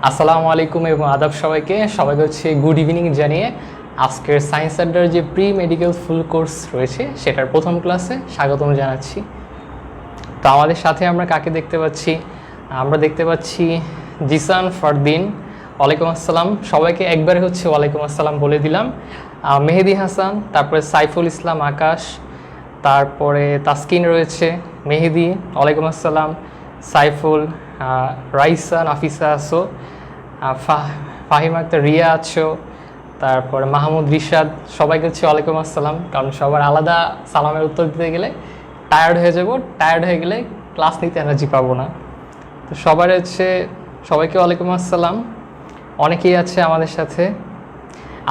আসসালামু আলাইকুম এবং আদাব সবাইকে হচ্ছে গুড ইভিনিং জানিয়ে আজকের সায়েন্স আড্ডার যে প্রি মেডিকেল ফুল কোর্স রয়েছে সেটার প্রথম ক্লাসে স্বাগতম জানাচ্ছি। তো আমাদের সাথে আমরা কাকে দেখতে পাচ্ছি? আমরা দেখতে পাচ্ছি জিসান ফারদিন। ওয়ালাইকুম আসসালাম। সবাইকে একবারে হচ্ছে ওয়ালাইকুম আসসালাম বলে দিলাম। মেহেদি হাসান, তারপরে সাইফুল ইসলাম আকাশ, তারপরে তাসকিন রয়েছে, মেহেদি ওয়ালাইকুম আসসালাম, সাইফুল, রাইসা, নাফিসা আছো, ফাহিম আক্তার, রিয়া আছো, তারপরে মাহমুদ রিশাদ। সবাইকে হচ্ছে ওয়ালাইকুম আসসালাম। কারণ সবার আলাদা সালামের উত্তর দিতে গেলে টায়ার্ড হয়ে যাব, টায়ার্ড হয়ে গেলে ক্লাস নিতে এনার্জি পাবো না। তো সবাইকে ওয়ালাইকুম আসসালাম। অনেকেই আছে আমাদের সাথে।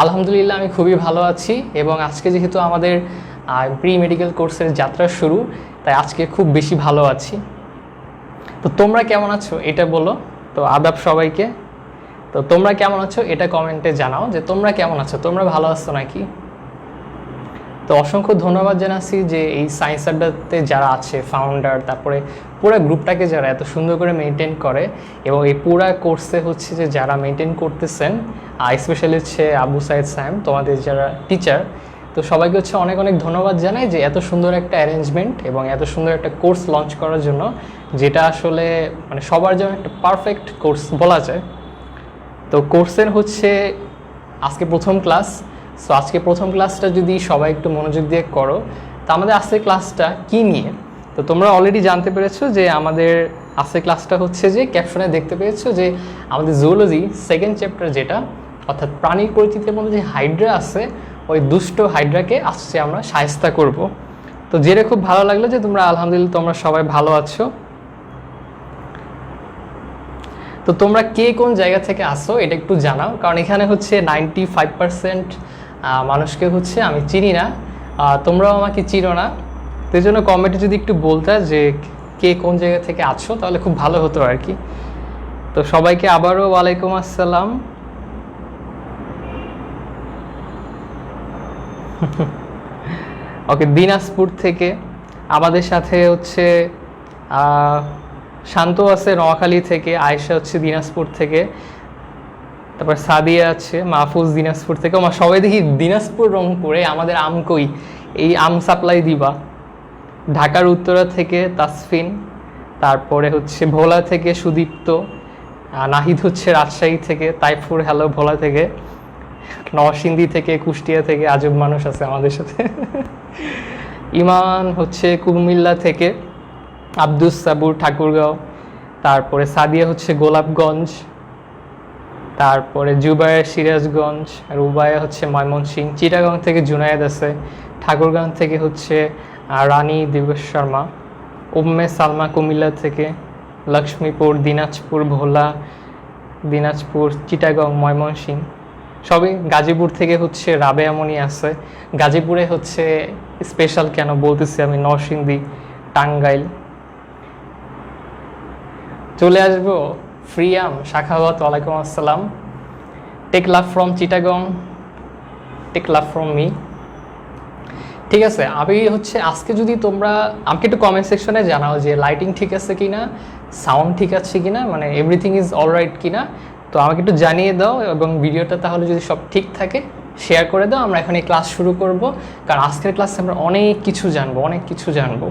আলহামদুলিল্লাহ আমি খুবই ভালো আছি এবং আজকে যেহেতু আমাদের প্রি মেডিকেল কোর্সের যাত্রা শুরু, তাই আজকে খুব বেশি ভালো আছি। তো তোমরা কেমন আছো এটা বলো। তো আদাব সবাইকে। তো তোমরা কেমন আছো এটা কমেন্টে জানাও যে তোমরা কেমন আছো, তোমরা ভালো আছো নাকি। তো অসংখ্য ধন্যবাদ জানাচ্ছি যে এই সায়েন্স আড্ডাতে যারা আছে ফাউন্ডার, তারপরে পুরো গ্রুপটাকে যারা এত সুন্দর করে মেনটেন করে এবং এই পুরা কোর্সে হচ্ছে যে যারা মেনটেন করতেছেন, স্পেশালি হচ্ছে আবু সাইদ সাহেব, তোমাদের যারা টিচার। তো সবাইকে হচ্ছে অনেক অনেক ধন্যবাদ জানাই যে এত সুন্দর একটা অ্যারেঞ্জমেন্ট এবং এত সুন্দর একটা কোর্স লঞ্চ করার জন্য, যেটা আসলে মানে সবার জন্য একটা পারফেক্ট কোর্স বলা যায়। তো কোর্সের হচ্ছে আজকে প্রথম ক্লাস। সো আজকে প্রথম ক্লাসটা যদি সবাই একটু মনোযোগ দিয়ে করো, তো আমাদের আজকের ক্লাসটা কী নিয়ে? তো তোমরা অলরেডি জানতে পেরেছো যে আমাদের আজকের ক্লাসটা হচ্ছে যে ক্যাপশনে দেখতে পেয়েছো যে আমাদের জুওলজি সেকেন্ড চ্যাপ্টার, যেটা অর্থাৎ প্রাণীর পরিচিতির মধ্যে যে হাইড্রা আছে, ওই দুষ্ট হাইড্রাকে আজকে আমরা শায়েস্তা করব। তো জেনে খুব ভালো লাগলো যে তোমরা আলহামদুলিল্লাহ তোমরা সবাই ভালো আছো। তো তোমরা কে কোন জায়গা থেকে আসো এটা একটু জানাও, কারণ এখানে হচ্ছে 95% মানুষকে হচ্ছে আমি চিনি না, তোমরাও আমাকে চিনো না। তো এই জন্য কমেন্টে যদি একটু বলতে যে কে কোন জায়গা থেকে আছো তাহলে খুব ভালো হতো আর কি। তো সবাইকে আবারও ওয়ালাইকুম আসসালাম। ওকে, দিনাজপুর থেকে আমাদের সাথে হচ্ছে শান্ত আছে নোয়াখালী থেকে, আয়েশা হচ্ছে দিনাজপুর থেকে, তারপর সাদিয়া আছে, মাহফুজ দিনাজপুর থেকে। আমার সবাই দেখি দিনাজপুর রংপুরে, আমাদের আম কই, এই আম সাপ্লাই দিবা। ঢাকার উত্তরা থেকে তাসফিন, তারপরে হচ্ছে ভোলা থেকে সুদীপ্ত, নাহিদ হচ্ছে রাজশাহী থেকে, তাইফুর হ্যালো ভোলা থেকে, নরসিংদী থেকে, কুষ্টিয়া থেকে আজব মানুষ আছে আমাদের সাথে। ইমান হচ্ছে কুমিল্লা থেকে, আব্দুস সাবুর ঠাকুরগাঁও, তারপরে সাদিয়া হচ্ছে গোলাপগঞ্জ, তারপরে জুবায়ের সিরাজগঞ্জ, রুবায়া হচ্ছে ময়মনসিংহ, চিটাগাং থেকে জুনায়েদ আছে, ঠাকুরগাঁও থেকে হচ্ছে রানী দিবস শর্মা, উম্মে সালমা কুমিল্লা থেকে, লক্ষ্মীপুর, দিনাজপুর, ভোলা, দিনাজপুর, চিটাগাং, ময়মনসিংহ সবই। গাজীপুর থেকে হচ্ছে রাবেয়ামণি আছে। গাজীপুরে হচ্ছে স্পেশাল কেন বলতেছি আমি, নরসিংদী, টাঙ্গাইল। চলে আসবো ফ্রিয়াম শাখাওয়াত, ওয়ালাইকুম আসসালাম। Take love from Chittagong, take love from me. ঠিক আছে, আমি হচ্ছে আজকে যদি তোমরা আমাকে একটু কমেন্ট সেকশনে জানাও যে লাইটিং ঠিক আছে কিনা, সাউন্ড ঠিক আছে কিনা, মানে এভরিথিং ইজ অলরাইট কিনা। তো আমাকে একটু জানিয়ে দাও এবং ভিডিওটা তাহলে যদি সব ঠিক থাকে শেয়ার করে দাও। আমরা এখন এই ক্লাস শুরু করব, কারণ আজকের ক্লাসে আমরা অনেক কিছু জানবো।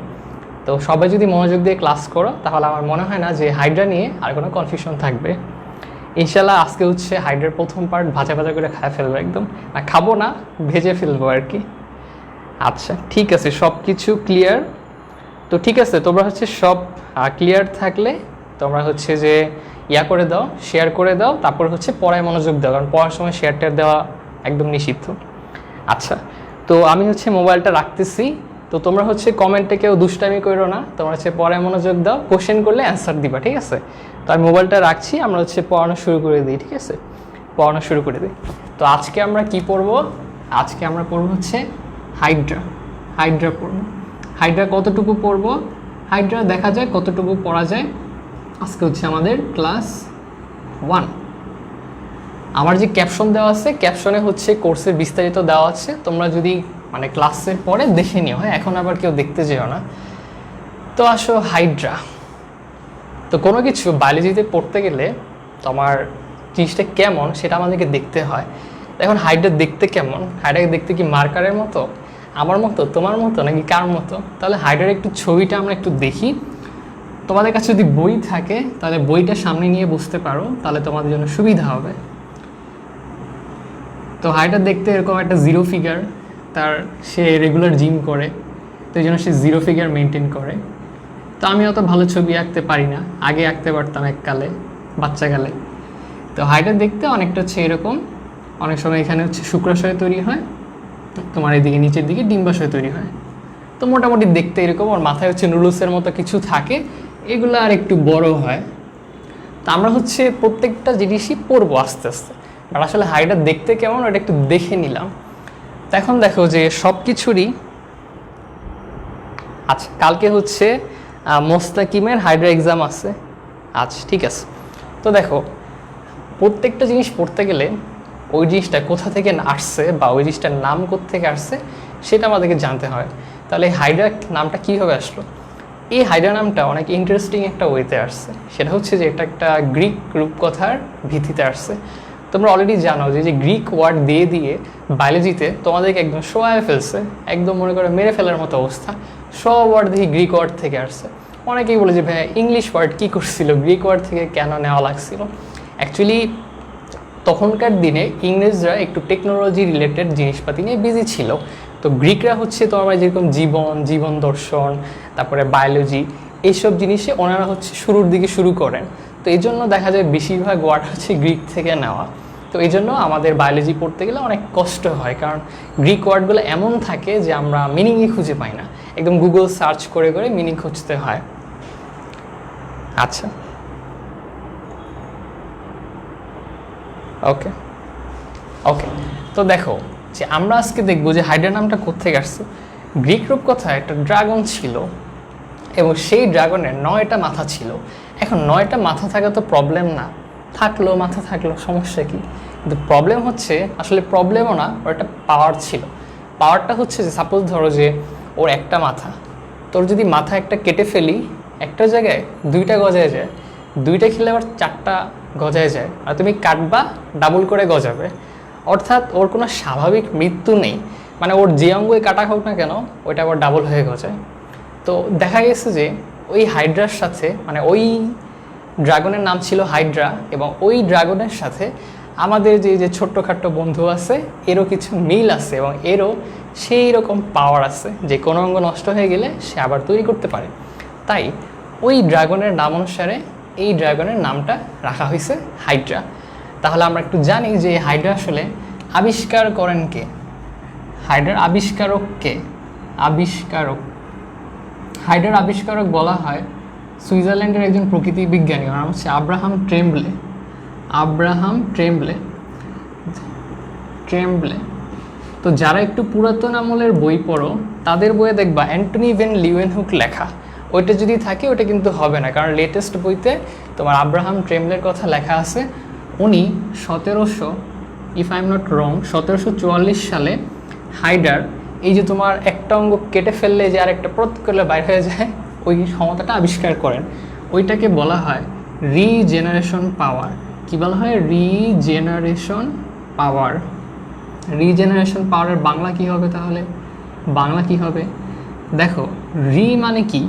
তো সবাই যদি মনোযোগ দিয়ে ক্লাস করো তাহলে আমার মনে হয় না যে হাইড্রা নিয়ে আর কোনো কনফিউশন থাকবে। ইনশাল্লাহ আজকে হচ্ছে হাইড্রার প্রথম পার্ট ভাজা করে খায় ফেলবো, একদম খাবো না, ভেজে ফেলবো আর কি। আচ্ছা ঠিক আছে, সব কিছু ক্লিয়ার? তো ঠিক আছে, তোমরা হচ্ছে সব ক্লিয়ার থাকলে তোমরা হচ্ছে যে করে দাও, শেয়ার করে দাও, তারপর হচ্ছে পড়ায় মনোযোগ দাও, কারণ পড়ার সময় শেয়ারটা দেওয়া একদম নিষিদ্ধ। আচ্ছা, তো আমি হচ্ছে মোবাইলটা রাখতেছি। তো তোমরা হচ্ছে কমেন্টে কেউ দুষ্টামি করো না, তোমরা হচ্ছে পড়ায় মনোযোগ দাও, কোশ্চেন করলে অ্যান্সার দিবা, ঠিক আছে? তো আমি মোবাইলটা রাখছি, আমরা হচ্ছে পড়ানো শুরু করে দিই, ঠিক আছে? পড়ানো শুরু করে দিই। তো আজকে আমরা কি পড়বো? আজকে আমরা পড়বো হচ্ছে হাইড্রা পড়বো। হাইড্রা কতটুকু পড়বো, হাইড্রা দেখা যায় কতটুকু পড়া যায়। আজকে হচ্ছে আমাদের ক্লাস 1। আমার যে ক্যাপশন দেওয়া আছে, ক্যাপশনে হচ্ছে কোর্সের বিস্তারিত দেওয়া আছে, তোমরা যদি মানে ক্লাসের পরে দেখে নিও, হ্যাঁ? এখন আবার কেউ দেখতে যেও না। তো আসো হাইড্রা। তো কোনো কিছু বায়োলজিতে পড়তে গেলে তোমার জিনিসটা কেমন সেটা আমাদেরকে দেখতে হয়। এখন হাইড্রা দেখতে কেমন? হাইড্রাকে দেখতে কি মার্কারের মতো, আমার মতো, তোমার মতো, নাকি কার মতো? তাহলে হাইড্রার একটু ছবিটা আমরা একটু দেখি। তোমাদের কাছে যদি বই থাকে তাহলে বইটা সামনে নিয়ে বুঝতে পারো, তাহলে তোমাদের জন্য সুবিধা হবে। তো হাইড্রা দেখতে এরকম একটা জিরো ফিগার, সে রেগুলার জিম করে, তো এই জন্য সে জিরো ফিগার মেনটেন করে। তো আমি অত ভালো ছবি আঁকতে পারি না, আগে আঁকতে পারতাম এককালে, বাচ্চাকালে। তো হাইড্রা দেখতে অনেকটা হচ্ছে এরকম। অনেক সময় এখানে হচ্ছে শুক্রাশয় তৈরি হয়, তোমার এদিকে নিচের দিকে ডিম্বাশয় তৈরি হয়। তো মোটামুটি দেখতে এরকম। ওর মাথায় হচ্ছে নুডলসের মতো কিছু থাকে, এগুলো আর একটু বড় হয়। তো আমরা হচ্ছে প্রত্যেকটা জিনিসই পড়বো আস্তে আস্তে, বাট আসলে হাইড্রা দেখতে কেমন ওটা একটু দেখে নিলাম। তো এখন দেখো যে সব কিছুরই, আচ্ছা কালকে হচ্ছে মোস্তাকিমের হাইড্রা এক্সাম আছে। আচ্ছা ঠিক আছে। তো দেখো প্রত্যেকটা জিনিস পড়তে গেলে ওই জিনিসটা কোথা থেকে আসছে বা ওই জিনিসটার নাম কোত্থেকে আসছে সেটা আমাদেরকে জানতে হয়। তাহলে এই হাইড্রা নামটা কীভাবে আসলো? এই হাইড্রা নামটা অনেক ইন্টারেস্টিং একটা ওয়েতে আসছে। সেটা হচ্ছে যে এটা একটা গ্রিক রূপকথার ভিত্তিতে আসছে। তোমরা অলরেডি জানো যে গ্রিক ওয়ার্ড দিয়ে দিয়ে বায়োলজিতে তোমাদেরকে একদম শোয়ায় ফেলছে, একদম মনে করে মেরে ফেলার মতো অবস্থা। সব ওয়ার্ড দেখি গ্রিক ওয়ার্ড থেকে আসছে। অনেকেই বলে যে ভাই ইংলিশ ওয়ার্ড কী করছিল, গ্রিক ওয়ার্ড থেকে কেন নেওয়া লাগছিল? অ্যাকচুয়ালি তখনকার দিনে ইংরেজরা একটু টেকনোলজি রিলেটেড জিনিসপাতি নিয়ে বিজি ছিল। তো গ্রিকরা হচ্ছে তোমার যেরকম জীবন দর্শন, তারপরে বায়োলজি, এইসব জিনিসে ওনারা হচ্ছে শুরুর দিকে শুরু করেন। তো এই জন্য দেখা যায় বেশিরভাগ ওয়ার্ড হচ্ছে গ্রিক থেকে নেওয়া। তো এই জন্য আমাদের বায়োলজি পড়তে গেলে অনেক কষ্ট হয়, কারণ গ্রিক ওয়ার্ডগুলো এমন থাকে যে আমরা মিনিংই খুঁজে পাই না, একদম গুগল সার্চ করে করে মিনিং খুঁজতে হয়। আচ্ছা ওকে ওকে তো দেখো যে আমরা আজকে দেখবো যে হাইড্রা নামটা কোত্থেকে আসছে। গ্রিক রূপকথায় একটা ড্রাগন ছিল এবং সেই ড্রাগনের 9টা মাথা ছিল। এখন 9টা মাথা থাকা তো প্রবলেম না, থাকলো মাথা থাকলো, সমস্যা কি? কিন্তু প্রবলেম হচ্ছে, আসলে প্রবলেমও না, ওর একটা পাওয়ার ছিল। পাওয়ারটা হচ্ছে যে সাপোজ ধরো যে ওর একটা মাথা, তোর যদি মাথা একটা কেটে ফেলি, একটা জায়গায় 2টা গজায় যায়, 2টা খেলে আবার 4টা গজায় যায়, আর তুমি কাটবা ডাবল করে গজাবে। অর্থাৎ ওর কোনো স্বাভাবিক মৃত্যু নেই, মানে ওর যে অঙ্গই কাটা হোক না কেন ওইটা আবার ডাবল হয়ে গজায়। তো দেখা গেছে যে ওই হাইড্রার সাথে, মানে ওই ড্রাগনের নাম ছিল হাইড্রা, এবং ওই ড্রাগনের সাথে আমাদের যে ছোট্টখাট্ট বন্ধু আছে এরও কিছু মিল আছে, এবং এরও সেই রকম পাওয়ার আছে যে কোনো অঙ্গ নষ্ট হয়ে গেলে সে আবার তৈরি করতে পারে। তাই ওই ড্রাগনের নাম অনুসারে এই ড্রাগনের নামটা রাখা হয়েছে হাইড্রা। তাহলে আমরা একটু জানি যে হাইড্রা আসলে আবিষ্কার করেন কে? হাইড্রার আবিষ্কারক কে? হাইড্রার আবিষ্কারক বলা হয় সুইজারল্যান্ডের একজন প্রকৃতি বিজ্ঞানী, ওর নাম হচ্ছে আব্রাহাম ট্রেমব্লে। তো যারা একটু পুরাতন আমলের বই পড়ো তাদের বইয়ে দেখবা অ্যান্টনি ভ্যান লিউয়েনহুক লেখা, ওইটা যদি থাকে ওটা কিন্তু হবে না, কারণ লেটেস্ট বইতে তোমার আব্রাহাম ট্রেমব্লের কথা লেখা আছে। উনি 1744 সালে হাইড্রার এই যে তোমার একটা অঙ্গ কেটে ফেললে যে আর একটা প্রত করলে বাইর হয়ে যায়, ওই ক্ষমতাটা আবিষ্কার করেন। ওইটাকে বলা হয় রিজেনারেশন পাওয়ার। কি বলা হয়? রিজেনারেশন পাওয়ারের বাংলা কি হবে তাহলে? বাংলা কি হবে? দেখো, মানে কি?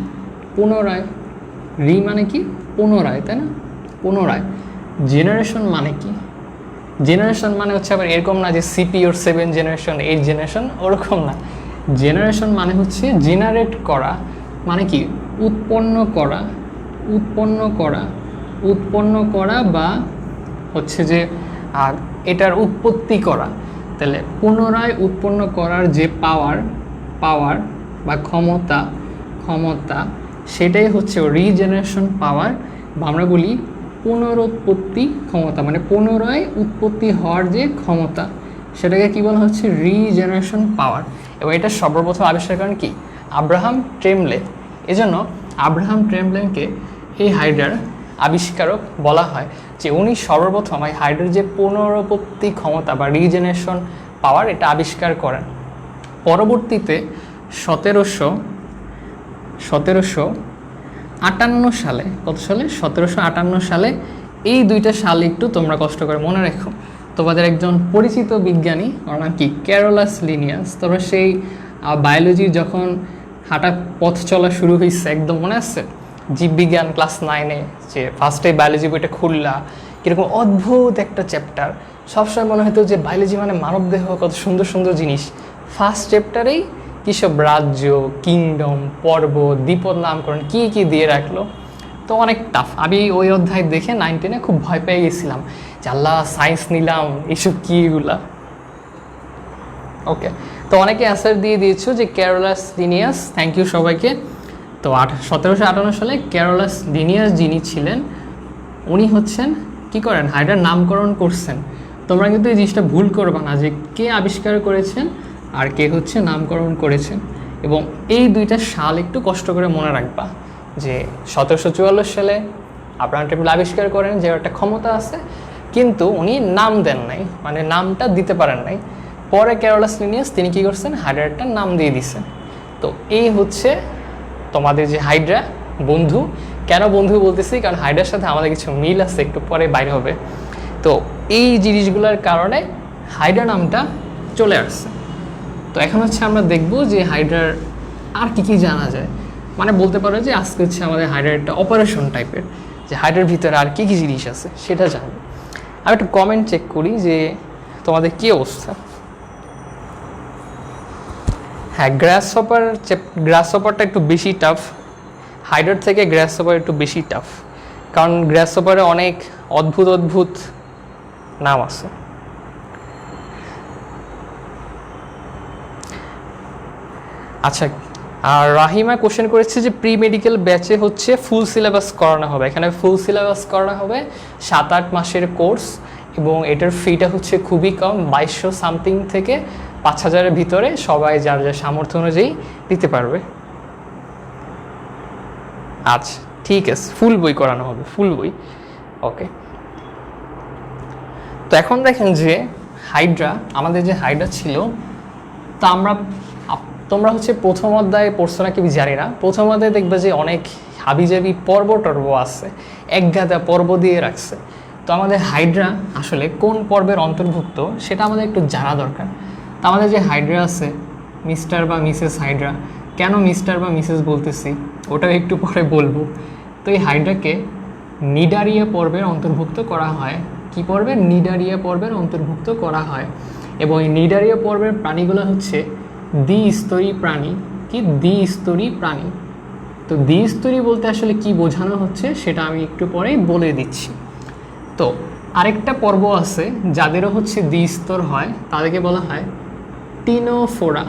পুনরায়। মানে কি? পুনরায়, তাই না? পুনরায়। জেনারেশন মানে কি? জেনারেশন মানে হচ্ছে আবার এরকম না যে সিপি ওর 7 জেনারেশন 8 জেনারেশন, ওরকম না। জেনারেশন মানে হচ্ছে জেনারেট করা, মানে কি? উৎপন্ন করা বা হচ্ছে যে এটার উৎপত্তি করা। তাহলে পুনরায় উৎপন্ন করার যে পাওয়ার বা ক্ষমতা সেটাই হচ্ছে রিজেনারেশন পাওয়ার, বা আমরা বলি পুনরুৎপত্তি ক্ষমতা, মানে পুনরায় উৎপত্তি হওয়ার যে ক্ষমতা সেটাকে কি বলা হচ্ছে? রিজেনারেশন পাওয়ার। এবং এটা সর্বপ্রথম আবিষ্কার করেন কি? আব্রাহাম ট্রেমব্লে। এজন্য আব্রাহাম ট্রেমব্লেকে এই হাইড্রার আবিষ্কারক বলা হয়, যে উনি সর্বপ্রথম এই হাইড্রার যে পুনরুৎপত্তি ক্ষমতা বা রিজেনারেশন পাওয়ার এটা আবিষ্কার করেন। পরবর্তীতে 1758 সালে, কত সালে? 1758 সালে এই দুইটা সাল একটু তোমরা কষ্ট করে মনে রেখো। তোমাদের একজন পরিচিত বিজ্ঞানী, ওর নাম কি, ক্যারোলাস লিনিয়াস। তোমরা সেই বায়োলজির যখন হাঁটা পথ চলা শুরু হয়েছে, একদম মনে আছে জীববিজ্ঞান ক্লাস 9-এ যে ফার্স্টে বায়োলজি বইটা খুললা, কীরকম অদ্ভুত একটা চ্যাপ্টার। সবসময় মনে হতো যে বায়োলজি মানে মানবদেহ, কত সুন্দর সুন্দর জিনিস। ফার্স্ট চ্যাপ্টারেই কী সব রাজ্য, কিংডম, পর্বত, দ্বীপদ নামকরণ কী কী দিয়ে রাখলো। তো অনেক টাফ। আমি ওই অধ্যায় দেখে 9-10-এ খুব ভয় পেয়ে গেছিলাম যে আল্লাহ সায়েন্স নিলাম, এইসব কী এগুলা। ওকে, তো অনেকে অ্যান্সার দিয়ে দিয়েছো যে ক্যারোলাস লিনিয়াস। থ্যাংক ইউ সবাইকে। তো 1758 সালে ক্যারোলাস লিনিয়াস যিনি ছিলেন, উনি হচ্ছেন কি করেন, হাইড্রার নামকরণ করছেন। তোমরা কিন্তু এই জিনিসটা ভুল করবা না যে কে আবিষ্কার করেছেন আর কে হচ্ছে নামকরণ করেছেন। এবং এই দুইটা সাল একটু কষ্ট করে মনে রাখবা যে 1744 সালে আব্রাহাম টেবিল আবিষ্কার করেন, যে একটা ক্ষমতা আছে, কিন্তু উনি নাম দেন নাই, মানে নামটা দিতে পারেন নাই। পরে ক্যারোলাস লিনিয়াস তিনি কী করছেন, হাইড্রার একটা নাম দিয়ে দিচ্ছেন। তো এই হচ্ছে তোমাদের যে হাইড্রা বন্ধু। কেন বন্ধু বলতেছি, কারণ হাইড্রার সাথে আমাদের কিছু মিল আছে, একটু পরে বাইরে হবে। তো এই জিনিসগুলোর কারণে হাইড্রা নামটা চলে আসছে। তো এখন হচ্ছে আমরা দেখব যে হাইড্রার আর কি কি জানা যায়। মানে বলতে পারো যে আজকে হচ্ছে আমাদের হাইড্রার একটা অপারেশন টাইপের, যে হাইড্রার ভিতরে আর কি কি জিনিস আছে সেটা জানবো। আমি একটু কমেন্ট চেক করি যে তোমাদের কী অবস্থা। হ্যাঁ, গ্রাসহপারটা একটু বেশি টাফ। হাইড্রার থেকে গ্রাসহপার একটু বেশি টাফ, কারণ গ্রাসহপারে অনেক অদ্ভুত অদ্ভুত নাম আছে। আচ্ছা, আর রাহিমা কোশ্চেন করেছে যে প্রি মেডিকেল ব্যাচে হচ্ছে ফুল সিলেবাস করানো হবে। এখানে ফুল সিলেবাস করানো হবে 7-8 মাসের কোর্স, এবং এটার ফিটা হচ্ছে খুবই কম, 2200 সামথিং থেকে 5000-এর ভিতরে। সবাই যার যার সামর্থ্য অনুযায়ী দিতে পারবে। আচ্ছা ঠিক আছে, ফুল বই করানো হবে, ফুল বই। ওকে, তো এখন দেখেন যে হাইড্রা, আমাদের যে হাইড্রা ছিল, তা তোমরা হচ্ছে প্রথম অধ্যায়ে পড়ছো না কি জানি না। প্রথম অধ্যায়ে দেখবে যে অনেক হাবিজাবি পর্ব টর্ব আছে, একগাদা পর্ব দিয়ে রাখছে। তো আমাদের হাইড্রা আসলে কোন পর্বের অন্তর্ভুক্ত সেটা আমাদের একটু জানা দরকার। তো আমাদের যে হাইড্রা আছে, মিস্টার বা মিসেস হাইড্রা, কেন মিস্টার বা মিসেস বলতেছি ওটাও একটু পরে বলবো। তো এই হাইড্রাকে নিডারিয়া পর্বের অন্তর্ভুক্ত করা হয়। কি পর্বে? নিডারিয়া পর্বের অন্তর্ভুক্ত করা হয়। এবং এই নিডারিয়া পর্বের প্রাণীগুলো হচ্ছে দ্বিস্তরী প্রাণী। কি দ্বিস্তরী প্রাণী? তো দ্বিস্তরী বলতে আসলে কি বোঝানো হচ্ছে সেটা আমি একটু পরেই বলে দিচ্ছি। তো আরেকটা পর্ব আছে যাদেরও হচ্ছে দ্বিস্তর হয়, তাদেরকে বলা হয় টিনোফোরা।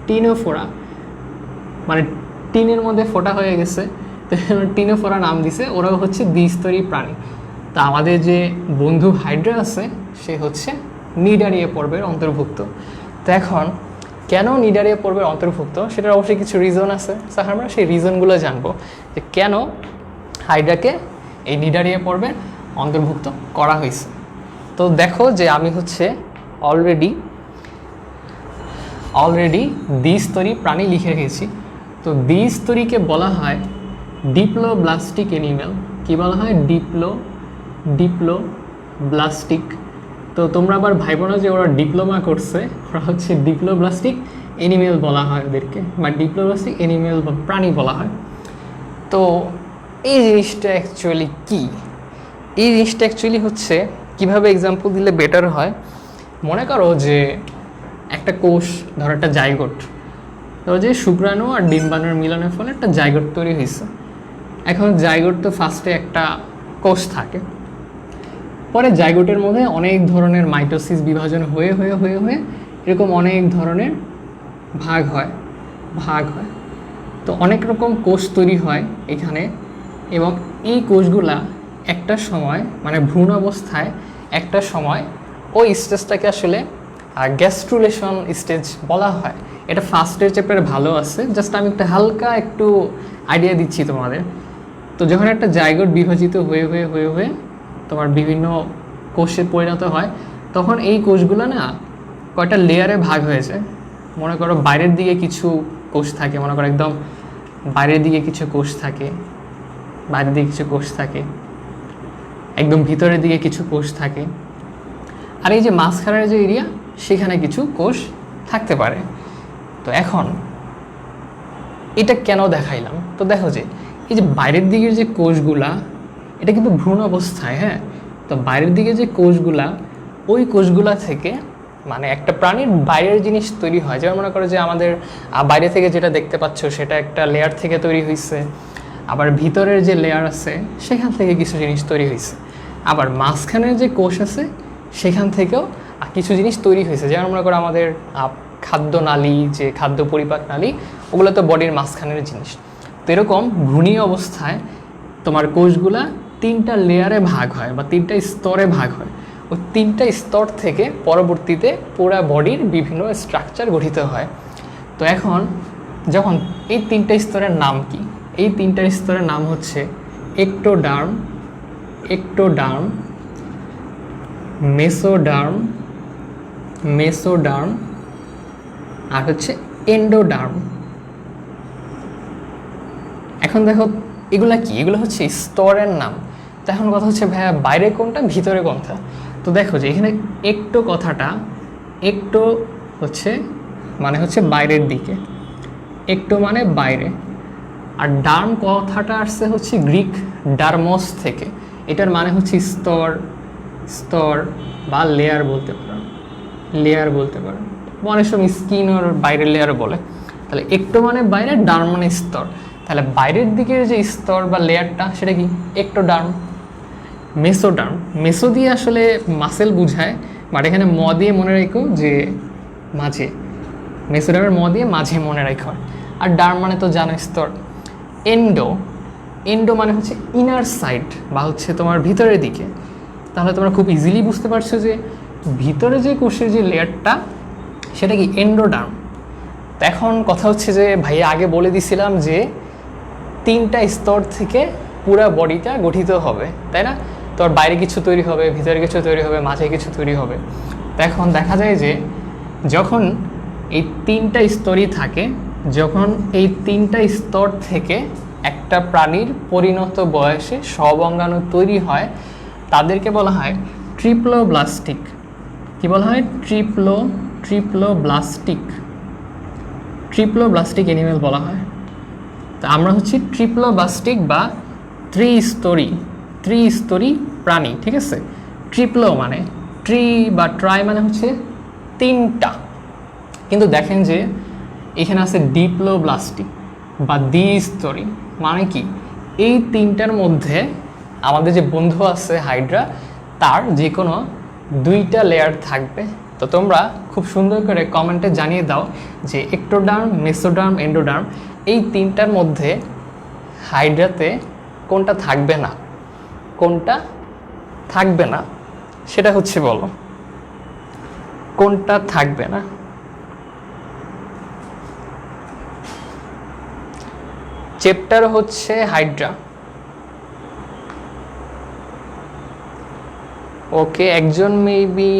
টিনোফোরা মানে টিনের মধ্যে ফোটা হয়ে গেছে, তো টিনোফোরা নাম দিছে। ওরাও হচ্ছে দ্বিস্তরী প্রাণী। তা আমাদের যে বন্ধু হাইড্রা আছে সে হচ্ছে নিডারিয়া পর্বের অন্তর্ভুক্ত। তো এখন কেন নিডারিয়া পর্বের অন্তর্ভুক্ত সেটার অবশ্যই কিছু রিজন আছে। স্যার আমরা সেই রিজনগুলো জানবো যে কেন হাইড্রাকে এই নিডারিয়া পর্বের অন্তর্ভুক্ত করা হয়েছে। তো দেখো যে আমি হচ্ছে অলরেডি দ্বিস্তরী প্রাণী লিখে রেখেছি। তো দ্বিস্তরীকে বলা হয় ডিপ্লোব্লাস্টিক অ্যানিমেল। কি বলা হয়? ডিপ্লোব্লাস্টিক। তো তোমরা আবার ভাইবো না যে ওরা ডিপ্লোমা করছে, ওরা হচ্ছে ডিপ্লোব্লাস্টিক অ্যানিমেল বলা হয় ওদেরকে, বা ডিপ্লোব্লাস্টিক অ্যানিমেল বা প্রাণী বলা হয়। তো এই জিনিসটা অ্যাকচুয়ালি কি? এই জিনিসটা অ্যাকচুয়ালি হচ্ছে কিভাবে এক্সাম্পল দিলে বেটার হয়। মনে করো যে একটা কোষ, ধরো একটা জাইগোট, ধরো যে শুক্রাণু আর ডিম্বাণুর মিলনের ফলে একটা জাইগোট তৈরি হয়েছে। এখন জাইগোট তো ফার্স্টে একটা কোষ থাকে, পরে জাইগোটের মধ্যে অনেক ধরনের মাইটোসিস বিভাজন হয়ে হয়ে হয়ে হয়ে এরকম অনেক ধরনের ভাগ হয়। তো অনেক রকম কোষ তৈরি হয় এখানে, এবং এই কোষগুলা একটা সময় মানে ভ্রূণ অবস্থায় একটা সময় ওই স্টেজটাকে আসলে গ্যাস্ট্রুলেশন স্টেজ বলা হয়। এটা ফার্স্টের চ্যাপ্টারে ভালো আছে, জাস্ট আমি একটা হালকা একটু আইডিয়া দিচ্ছি তোমাদের। তো যখন একটা জাইগোট বিভাজিত হয়ে হয়ে হয়ে হয়ে তোমার বিভিন্ন কোষে পরিণত হয়, তখন এই কোষগুলো না কয়টা লেয়ারে ভাগ হয়েছে। মনে করো বাইরের দিকে কিছু কোষ থাকে, মনে করো একদম বাইরের দিকে কিছু কোষ থাকে, একদম ভিতরের দিকে কিছু কোষ থাকে, আর এই যে মাঝখানের যে এরিয়া সেখানে কিছু কোষ থাকতে পারে। তো এখন এটা কেন দেখাইলাম? তো দেখো যে এই যে বাইরের দিকের যে কোষগুলা, এটা কিন্তু ভ্রূণ অবস্থায়, হ্যাঁ। তো বাইরের দিকে যে কোষগুলা, ওই কোষগুলা থেকে মানে একটা প্রাণীর বাইরের জিনিস তৈরি হয়। যেমন মনে করো যে আমাদের বাইরে থেকে যেটা দেখতে পাচ্ছ সেটা একটা লেয়ার থেকে তৈরি হয়েছে, আবার ভিতরের যে লেয়ার আছে সেখান থেকে কিছু জিনিস তৈরি হয়েছে, আবার মাঝখানের যে কোষ আছে সেখান থেকেও কিছু জিনিস তৈরি হয়েছে। যেমন মনে করো আমাদের খাদ্য নালী, যে খাদ্য পরিপাক নালী, ওগুলো তো বডির মাঝখানের জিনিস। তো এরকম ভ্রূণীয় অবস্থায় তোমার কোষগুলা 3টা লেয়ারে ভাগ হয় বা 3টা স্তরে ভাগ হয়। ওই 3টা স্তর থেকে পরবর্তীতে পুরা বডির বিভিন্ন স্ট্রাকচার গঠিত হয়। তো এখন যখন এই 3টা স্তরের নাম কি? এই 3টা স্তরের নাম হচ্ছে এক্টোডার্ম, এক্টোডার্ম, মেসোডার্ম, মেসোডার্ম, আর হচ্ছে এন্ডোডার্ম। এখন দেখো এগুলা কি? এগুলো হচ্ছে স্তরের নাম। তো এখন কথা হচ্ছে ভাইয়া বাইরে কোনটা ভিতরে কোনটা? তো দেখো যে এখানে একটো কথাটা, একটো হচ্ছে মানে হচ্ছে বাইরের দিকে, একটো মানে বাইরে, আর ডার্ম কথাটা আসছে হচ্ছে গ্রিক ডার্মস থেকে। এটার মানে হচ্ছে স্তর, স্তর বা লেয়ার বলতে পারো, লেয়ার বলতে পারো, অনেক সময় স্কিন ওর বাইরের লেয়ার বলে। তাহলে একটো মানে বাইরে, ডার্ম মানে স্তর। তাহলে বাইরের দিকের যে স্তর বা লেয়ারটা সেটা কি? এক্টোডার্ম। মেসোডার্ম, মেসো দিয়ে আসলে মাসেল বুঝায়, বাট এখানে ম দিয়ে মনে রেখো যে মাঝে, মেসোডার্মের ম দিয়ে মাঝে মনে রেখো। আর ডার্ম মানে তো জানো স্তর। এন্ডো, এন্ডো মানে হচ্ছে ইনার সাইড বা হচ্ছে তোমার ভিতরের দিকে। তাহলে তোমরা খুব ইজিলি বুঝতে পারছো যে ভিতরে যে কোষের যে লেয়ারটা সেটা কি? এন্ডোডার্ম। তো এখন কথা হচ্ছে যে ভাইয়া আগে বলে দিছিলাম যে 3টা স্তর থেকে পুরা বডিটা গঠিত হবে, তাই না? তোর বাইরে কিছু তৈরি হবে, ভিতরে কিছু তৈরি হবে, মাঝে কিছু তৈরি হবে। তো এখন দেখা যায় যে যখন এই 3টা স্তরই থাকে, যখন এই 3টা স্তর থেকে একটা প্রাণীর পরিণত বয়সে সব অঙ্গাণু তৈরি হয়, তাদেরকে বলা হয় ট্রিপ্লোব্লাস্টিক। কি বলা হয়? ট্রিপ্লোব্লাস্টিক, ট্রিপ্লোব্লাস্টিক অ্যানিমেল বলা হয়। তো আমরা হচ্ছে ট্রিপ্লোব্লাস্টিক বা ত্রিস্তরী প্রাণী, ঠিক আছে? ট্রিপ্লো মানে ট্রি বা ট্রাই মানে হচ্ছে 3টা, কিন্তু দেখেন যে এখানে আছে ডিপ্লোব্লাস্টিক বা দ্বিস্তরী, মানে কি? এই 3টার মধ্যে আমাদের যে বন্ধু আছে হাইড্রা, তার যে কোনো 2টা লেয়ার থাকবে। তো তোমরা খুব সুন্দর করে কমেন্টে জানিয়ে দাও যে এক্টোডার্ম, মেসোডার্ম, এন্ডোডার্ম এই 3টার মধ্যে হাইড্রাতে কোনটা থাকবে না, কোনটা থাকবে না সেটা হচ্ছে বলো, কোনটা থাকবে না? চ্যাপ্টার হচ্ছে হাইড্রা। ওকে, একজন মেবি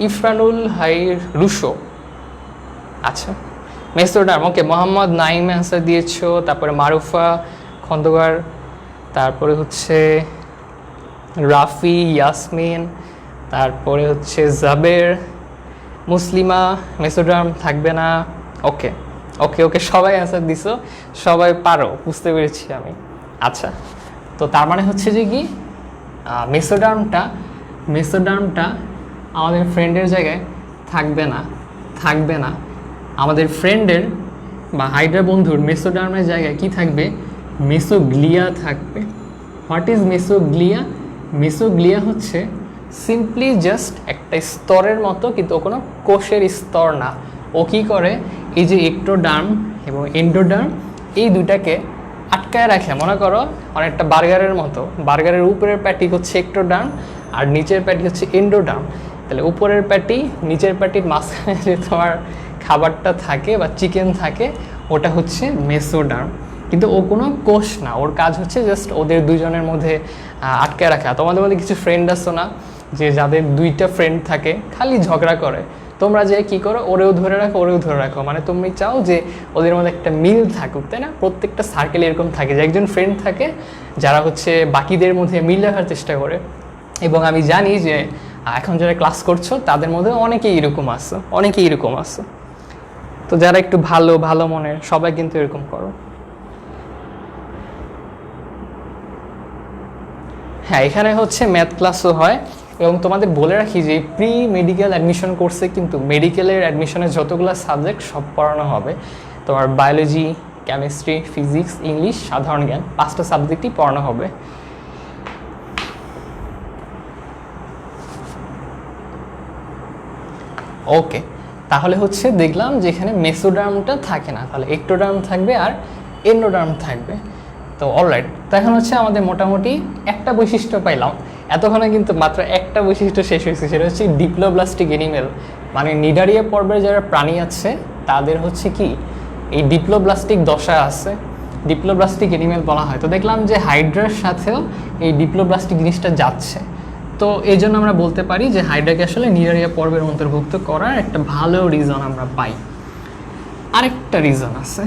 ইফরানুল হাই রুশো। আচ্ছা, মেসোডার্ম। ওকে, মোহাম্মদ নাইম অ্যান্সার দিয়েছো, তারপরে মারুফা খন্দকার, তারপরে হচ্ছে রাফি, ইয়াসমিন, তারপরে হচ্ছে জাবের, মুসলিমা। মেসোডার্ম থাকবে না। ওকে ওকে ওকে, সবাই অ্যান্সার দিছো, সবাই পারো, বুঝতে পেরেছি আমি। আচ্ছা, তো তার মানে হচ্ছে যে কি মেসোডার্মটা আমাদের ফ্রেন্ডের জায়গায় থাকবে না, থাকবে না। আমাদের ফ্রেন্ডের বা হাইড্রা বন্ধুর মেসোডার্মের জায়গায় কি থাকবে? মেসোগ্লিয়া থাকবে। What is mesoglea? মেসোগ্লিয়া হচ্ছে সিম্পলি জাস্ট একটা স্তরের মতো, কিন্তু ও কোনো কোষের স্তর না। ও কী করে? এই যে এক্টোডার্ম এবং এন্ডোডার্ম এই দুটাকে আটকায় রাখে। মনে করো অনেকটা বার্গারের মতো, বার্গারের উপরের প্যাটি হচ্ছে এক্টোডার্ম আর নিচের প্যাটি হচ্ছে এন্ডোডার্ম। তাহলে উপরের প্যাটি নিচের প্যাটির মাঝখানে যে তোমার খাবারটা থাকে বা চিকেন থাকে, ওটা হচ্ছে মেসোডার্ম। কিন্তু ও কোনো কোষ না, ওর কাজ হচ্ছে জাস্ট ওদের দুজনের মধ্যে আটকে রাখা। তোমাদের মধ্যে কিছু ফ্রেন্ড আসো না যে যাদের 2টা ফ্রেন্ড থাকে, খালি ঝগড়া করে, তোমরা যে কী করো, ওরেও ধরে রাখো, মানে তুমি চাও যে ওদের মধ্যে একটা মিল থাকুক, তাই না? প্রত্যেকটা সার্কেলে এরকম থাকে যে একজন ফ্রেন্ড থাকে যারা হচ্ছে বাকিদের মধ্যে মিল রাখার চেষ্টা করে। এবং আমি জানি যে এখন যারা ক্লাস করছো তাদের মধ্যে অনেকেই এরকম আছে। তো যারা একটু ভালো মনের সবাই কিন্তু এরকম করো। হ্যাঁ, এখানে হচ্ছে ম্যাথ ক্লাসও হয়। এবং তোমাদের বলে রাখি যে প্রি মেডিকেল অ্যাডমিশন কোর্সে কিন্তু মেডিকেলের অ্যাডমিশনের যতগুলো সাবজেক্ট সব পড়ানো হবে। তোমার বায়োলজি, কেমিস্ট্রি, ফিজিক্স, ইংলিশ, সাধারণ জ্ঞান 5টা সাবজেক্টই পড়ানো হবে। ওকে, তাহলে হচ্ছে দেখলাম যে এখানে মেসোডার্মটা থাকে না, তাহলে একটোডার্ম থাকবে আর এন্ডোডার্ম থাকবে। তো অলরাইট, তো এখন হচ্ছে আমাদের মোটামুটি একটা বৈশিষ্ট্য পাইলাম। এতক্ষণে কিন্তু মাত্র একটা বৈশিষ্ট্য শেষ হয়েছে, সেটা হচ্ছে ডিপ্লোব্লাস্টিক এনিমেল, মানে নিডারিয়া পর্বের যারা প্রাণী আছে তাদের হচ্ছে কি এই ডিপ্লোব্লাস্টিক দশা আছে, ডিপ্লোব্লাস্টিক এনিমেল বলা হয়। তো দেখলাম যে হাইড্রার সাথেও এই ডিপ্লোব্লাস্টিক জিনিসটা যাচ্ছে। তো এই জন্য আমরা বলতে পারি যে হাইড্রাকে আসলে নিডারিয়া পর্বের অন্তর্ভুক্ত করার একটা ভালো রিজন আমরা পাই। আরেকটা রিজন আছে,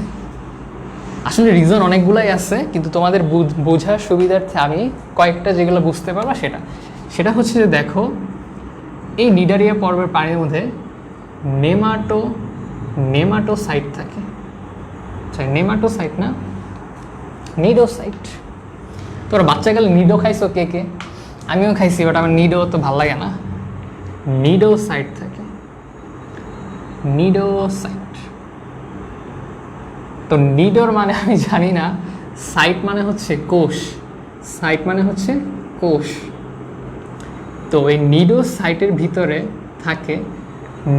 আসলে রিজন অনেকগুলাই আছে, কিন্তু তোমাদের বোঝার সুবিধার্থে আমি কয়েকটা যেগুলো বুঝতে পারবা সেটা হচ্ছে যে দেখো, এই নিডারিয়া পর্বের প্রাণীর মধ্যে নেমাটোসাইট থাকে। নেমাটোসাইট না, নিডোসাইট। তোরা বাচ্চাকালে নিডো খাইছো কে? আমিও খাইছি, বাট আমার নিডো তো ভালো লাগে না। নিডোসাইট থাকে, নিডোসাইট। তো নিডোর মানে আমি জানি না, সাইট মানে হচ্ছে কোষ। তো এই নিডোসাইটের ভিতরে থাকে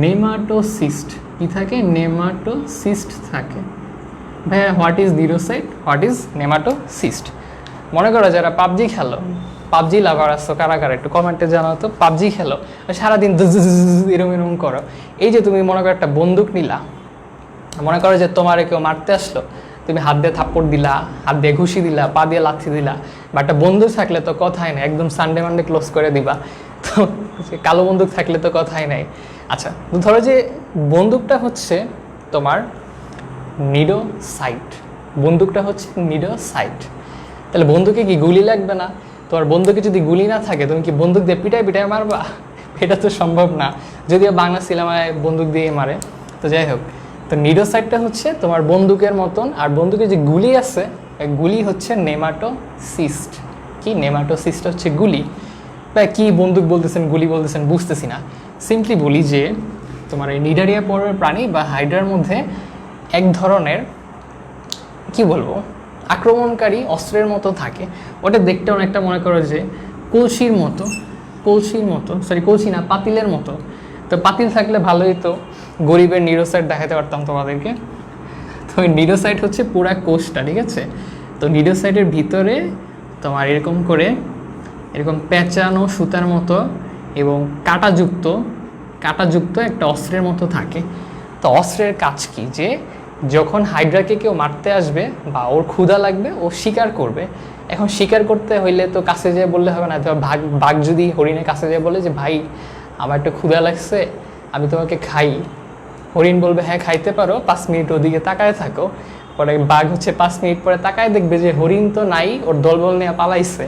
নেমাটোসিস্ট। কি থাকে? নেমাটোসিস্ট থাকে। ভাইয়া, what is nidocyte, what is nematocyst? মনে করো যারা পাবজি লাভার আসছো কারা একটু কমেন্টে জানাও তো। পাবজি খেলো, সারাদিন এরম করো। এই যে তুমি মনে করো একটা বন্দুক নিলা, মনে করো যে তোমার কেউ মারতে আসলো, তুমি হাত দিয়ে থাপ্পড় দিলা, হাত দিয়ে ঘুষি দিলা, পা দিয়ে লাথি দিলা, বা একটা বন্দুক থাকলে তো কথাই নাই, একদম সানডে মানডে ক্লোজ করে দিবা। তো কালো বন্দুক থাকলে তো কথাই নাই। আচ্ছা, ধরো যে বন্দুকটা হচ্ছে তোমার নিডোসাইট, তাহলে বন্দুকে কি গুলি লাগবে না? তোমার বন্দুকে যদি গুলি না থাকে তুমি কি বন্দুক দিয়ে পিটায় মারবা? এটা তো সম্ভব না, যদিও বাংলা সিনেমায় বন্দুক দিয়ে মারে। তো যাই হোক, তো নিডোসাইটটা হচ্ছে তোমার বন্দুকের মতন, আর বন্দুকে যে গুলি আছে গুলি হচ্ছে নেমাটোসিস্ট। কি নেমাটোসিস্ট হচ্ছে গুলি। বা কি বন্দুক বলতেছেন গুলি বলতেছেন বুঝতেছি না। সিম্পলি বলি যে তোমার এই নিডারিয়া পর্বের প্রাণী বা হাইড্রার মধ্যে এক ধরনের কি বলবো আক্রমণকারী অস্ত্রের মতো থাকে। ওটা দেখতে অনেকটা মনে করো যে কলসির মতো, পাতিলের মতো। তো পাতিল থাকলে ভালোই, তো গরিবের নিডোসাইট দেখাতে পারতাম তোমাদেরকে। তো ওই নিডোসাইট হচ্ছে পুরা কোষটা, ঠিক আছে? তো নিডোসাইটের ভিতরে তোমার এরকম পেঁচানো সুতার মতো এবং কাঁটাযুক্ত একটা অস্ত্রের মতো থাকে। তো অস্ত্রের কাজ কি, যে যখন হাইড্রাকে কেউ মারতে আসবে বা ওর ক্ষুধা লাগবে, ও শিকার করবে। এখন শিকার করতে হইলে তো কাছে যেয়ে বললে হবে না। বাঘ যদি হরিণের কাছে যেয়ে বলে যে ভাই আমার একটু ক্ষুধা লাগছে, আমি তোমাকে খাই, হরিণ বলবে হ্যাঁ খাইতে পারো, 5 মিনিট ওদিকে তাকায় থাকো। পরে বাঘ হচ্ছে 5 মিনিট পরে তাকায় দেখবে যে হরিণ তো নাই, ওর দলবল নিয়ে পালাইছে।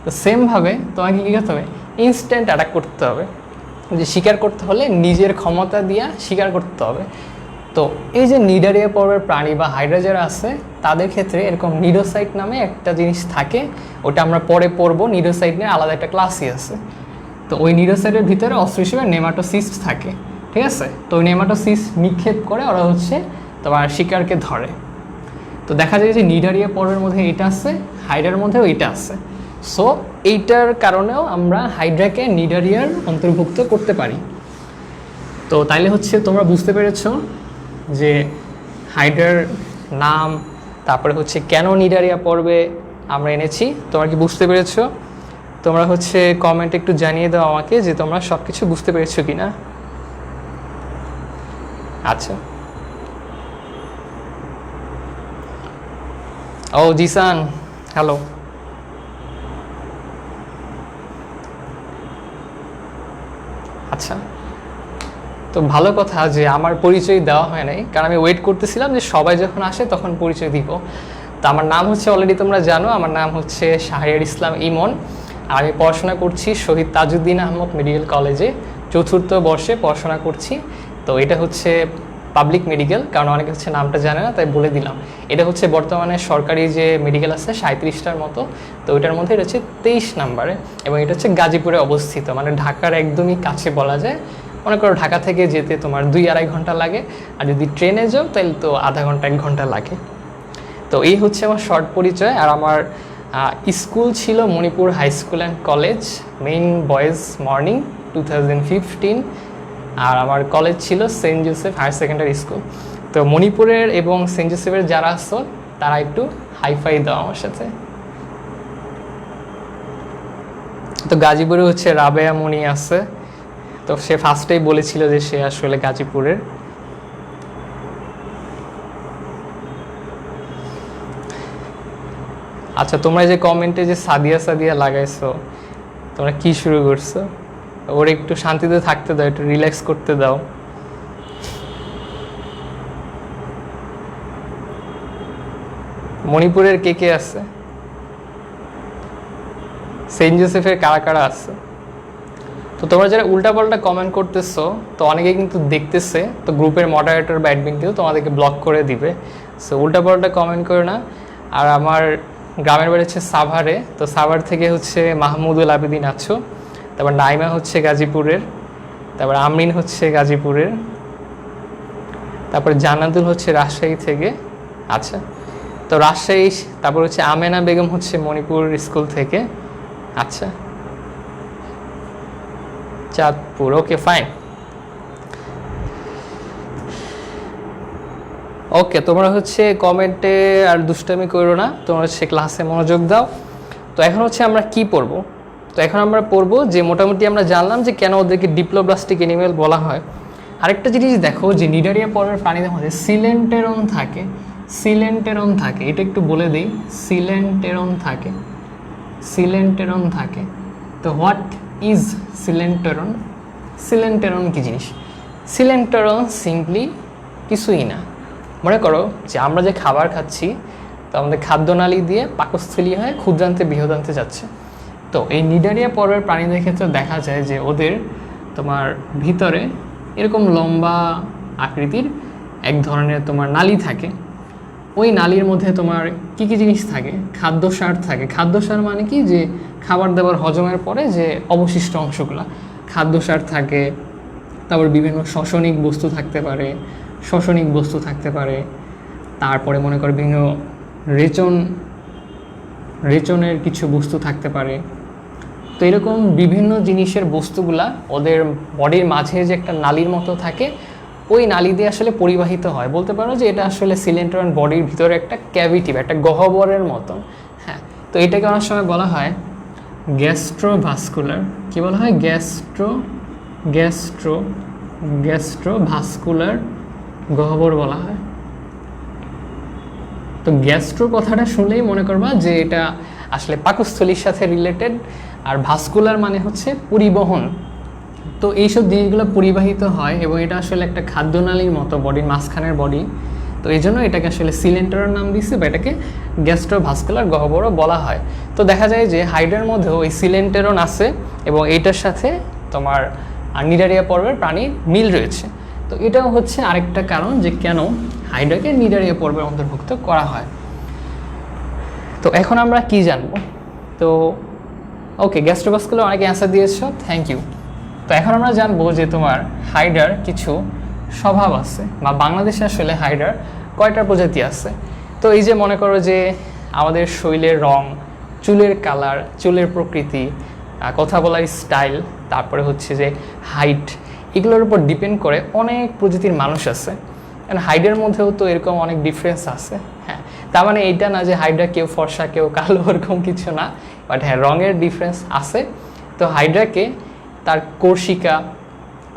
তো সেমভাবে তোমাকে কী করতে হবে, ইনস্ট্যান্ট অ্যাটাক করতে হবে। যে শিকার করতে হলে নিজের ক্ষমতা দিয়া শিকার করতে হবে। তো এই যে নিডারিয়া পর্বের প্রাণী বা হাইড্রা যারা আছে তাদের ক্ষেত্রে এরকম নিডোসাইট নামে একটা জিনিস থাকে, ওটা আমরা পরে পড়বো। নিডোসাইট নিয়ে আলাদা একটা ক্লাসই আছে। তো ওই নিডোসাইটের ভিতরে অস্ত্র হিসেবে নেমাটোসিস্ট থাকে, ঠিক আছে? তো ওই নেমাটোসিস্ট নিক্ষেপ করে ওরা হচ্ছে তোমার শিকারকে ধরে। তো দেখা যায় যে নিডারিয়া পর্বের মধ্যে এটা আছে, হাইড্রার মধ্যেও এটা আছে। সো এইটার কারণেও আমরা হাইড্রাকে নিডারিয়ার অন্তর্ভুক্ত করতে পারি। তো তাইলে হচ্ছে তোমরা বুঝতে পেরেছো যে হাইড্রার নাম, তারপরে হচ্ছে কেন নিডারিয়া পর্বে আমরা এনেছি। তোমরা কি বুঝতে পেরেছো? তোমরা হচ্ছে কমেন্ট একটু জানিয়ে দাও আমাকে যে তোমরা সব কিছু বুঝতে পেরেছো কি না। আচ্ছা, ও জিসান, হ্যালো। আচ্ছা, তো ভালো কথা যে আমার পরিচয় দেওয়া হয় নাই, কারণ আমি ওয়েট করতেছিলাম যে সবাই যখন আসে তখন পরিচয় দিব। তো আমার নাম হচ্ছে অলরেডি তোমরা জানো, আমার নাম হচ্ছে শাহরিয়ার ইসলাম ইমন। আর আমি পড়াশোনা করছি শহীদ তাজউদ্দিন আহমদ মেডিকেল কলেজে, 4র্থ বর্ষে পড়াশোনা করছি। তো এটা হচ্ছে পাবলিক মেডিকেল, কারণ অনেকে হচ্ছে নামটা জানে না তাই বলে দিলাম। এটা হচ্ছে বর্তমানে সরকারি যে মেডিকেল আছে 37টার মতো, তো ওইটার মধ্যে এটা হচ্ছে 23 নম্বরে, এবং এটা হচ্ছে গাজীপুরে অবস্থিত, মানে ঢাকার একদমই কাছে বলা যায়। মনে করো ঢাকা থেকে যেতে তোমার 2-2.5 ঘন্টা লাগে, আর যদি ট্রেনে যাও তাহলে তো আধা ঘন্টা 1 ঘন্টা লাগে। তো এই হচ্ছে আমার শর্ট পরিচয়। আর আমার স্কুল ছিল Manipur high school and college, main boys morning 2015। আর আমার কলেজ ছিল Saint Joseph higher secondary school. তো মণিপুরের এবং সেন্ট জোসেফের যারা আসো তারা একটু হাইফাই দাও আমার সাথে। তো গাজীপুরে হচ্ছে রাবেয়া মনি আছে, তো সে ফার্স্টেই বলেছিল যে সে আসলে গাজীপুরের। আচ্ছা, তোমরা যে কমেন্টে যে সাদিয়া সাদিয়া লাগাইছো, তোমরা কি শুরু করছো? ওর একটু শান্তিতে থাকতে দাও, একটু রিল্যাক্স করতে দাও। মণিপুরের কে কে আছে? সেন্ট জোসেফের কারা কারা আছে? তো তোমরা যারা উল্টাপাল্টা কমেন্ট করতেছো, তো অনেকে কিন্তু দেখতেছে, তো গ্রুপের মডারেটর বা অ্যাডমিন কিন্তু তোমাদেরকে ব্লক করে দিবে। সো উল্টাপাল্টা কমেন্ট করো না। আর আমার গ্রামের বাড়ি হচ্ছে সাভারে, তো সাভার থেকে হচ্ছে মাহমুদুল আবেদিন আছো, তারপর নাইমা হচ্ছে গাজীপুরের, তারপর আমরিন হচ্ছে গাজীপুরের, তারপর জান্নাতুল হচ্ছে রাজশাহী থেকে। আচ্ছা, তো রাজশাহী, তারপর হচ্ছে আমেনা বেগম হচ্ছে মণিপুর স্কুল থেকে। আচ্ছা, চাঁদপুর, ওকে ফাইন। ওকে, তোমরা হচ্ছে কমেন্টে আর দুষ্টামি করো না, তোমরা হচ্ছে ক্লাসে মনোযোগ দাও। তো এখন হচ্ছে আমরা কি পড়বো? তো এখন আমরা পড়বো যে মোটামুটি আমরা জানলাম যে কেন ওদেরকে ডিপ্লোব্লাস্টিক অ্যানিমেল বলা হয়। আরেকটা জিনিস দেখো যে নিডারিয়া পর্বের প্রাণীদের মধ্যে সিলেন্টেরন থাকে, সিলেন্টেরন থাকে, এটা একটু বলে দিই, সিলেন্টেরন থাকে, সিলেন্টেরন থাকে। তো হোয়াট ইজ সিলেন্টেরন? সিলেন্টেরন কি জিনিস? সিলেন্টেরন সিম্পলি কিছুই না। মনে করো যে আমরা যে খাবার খাচ্ছি, তো আমাদের খাদ্যনালী দিয়ে পাকস্থলী হয়ে ক্ষুদ্রান্তে বৃহদান্তে যাচ্ছে। তো এই নিডারিয়া পর্বের প্রাণীদের ক্ষেত্রে দেখা যায় যে ওদের তোমার ভিতরে এরকম লম্বা আকৃতির এক ধরনের তোমার নালী থাকে। ওই নালীর মধ্যে তোমার কী কী জিনিস থাকে? খাদ্যসার থাকে। খাদ্যসার মানে কি? যে খাবার দাবার হজমের পরে যে অবশিষ্ট অংশগুলো, খাদ্যসার থাকে। তারপর বিভিন্ন শ্বসনিক বস্তু থাকতে পারে, শ্বসনিক বস্তু থাকতে পারে। তারপরে মনে করো বিভিন্ন রেচনের কিছু বস্তু থাকতে পারে। তো এরকম বিভিন্ন জিনিসের বস্তুগুলা ওদের বডির মাঝে যে একটা নালীর মতো থাকে, ওই নালী দিয়ে আসলে পরিবাহিত হয়। বলতে পারো যে এটা আসলে সিলেন্টেরন বডির ভিতরে একটা ক্যাভিটি বা একটা গহ্বরের মতন। হ্যাঁ, তো এটাকে অনেক সময় বলা হয় গ্যাস্ট্রোভাস্কুলার। কী বলা হয়? গ্যাস্ট্রোভাস্কুলার গহ্বর বলা হয়। তো গ্যাস্ট্রো কথাটা শুনলেই মনে করবা যে এটা আসলে পাকস্থলীর সাথে রিলেটেড, আর ভাস্কুলার মানে হচ্ছে পরিবহন। তো এইসব জিনিসগুলো পরিবাহিত হয় এবং এটা আসলে একটা খাদ্যনালীর মতো বডির মাঝখানের বডি। তো এই জন্য এটাকে আসলে সিলেন্টেরন নাম দিচ্ছে, বা এটাকে গ্যাস্ট্রোভাস্কুলার গহ্বরও বলা হয়। তো দেখা যায় যে হাইড্রার মধ্যেও এই সিলেন্টেরন আছে এবং এইটার সাথে তোমার নিডারিয়া পর্বের প্রাণীর মিল রয়েছে। তো এটাও হচ্ছে আরেকটা কারণ যে কেন হাইড্রাকে নিডারিয়া পর্বের অন্তর্ভুক্ত করা হয়। তো এখন আমরা কি জানবো? তো ওকে, গ্যাস্ট্রোভাস্কুলার অনেকে অ্যান্সার দিয়েছো, থ্যাংক ইউ। তো এখন আমরা জানবো যে তোমার হাইড্রার কিছু স্বভাব আছে, বা বাংলাদেশে আসলে হাইড্রার কয়টা প্রজাতি আছে। তো এই যে মনে করো যে আমাদের শরীরের রং, চুলের কালার, চুলের প্রকৃতি, কথা বলার স্টাইল, তারপরে হচ্ছে যে হাইট, এগুলোর উপর ডিপেন্ড করে অনেক প্রজাতির মানুষ আছে। কারণ হাইড্রার মধ্যেও তো এরকম অনেক ডিফারেন্স আছে। হ্যাঁ, তার মানে এইটা না যে হাইড্রা কেউ ফর্সা কেউ কালো, এরকম কিছু না, বাট হ্যাঁ রঙের ডিফারেন্স আছে। তো হাইড্রাকে তার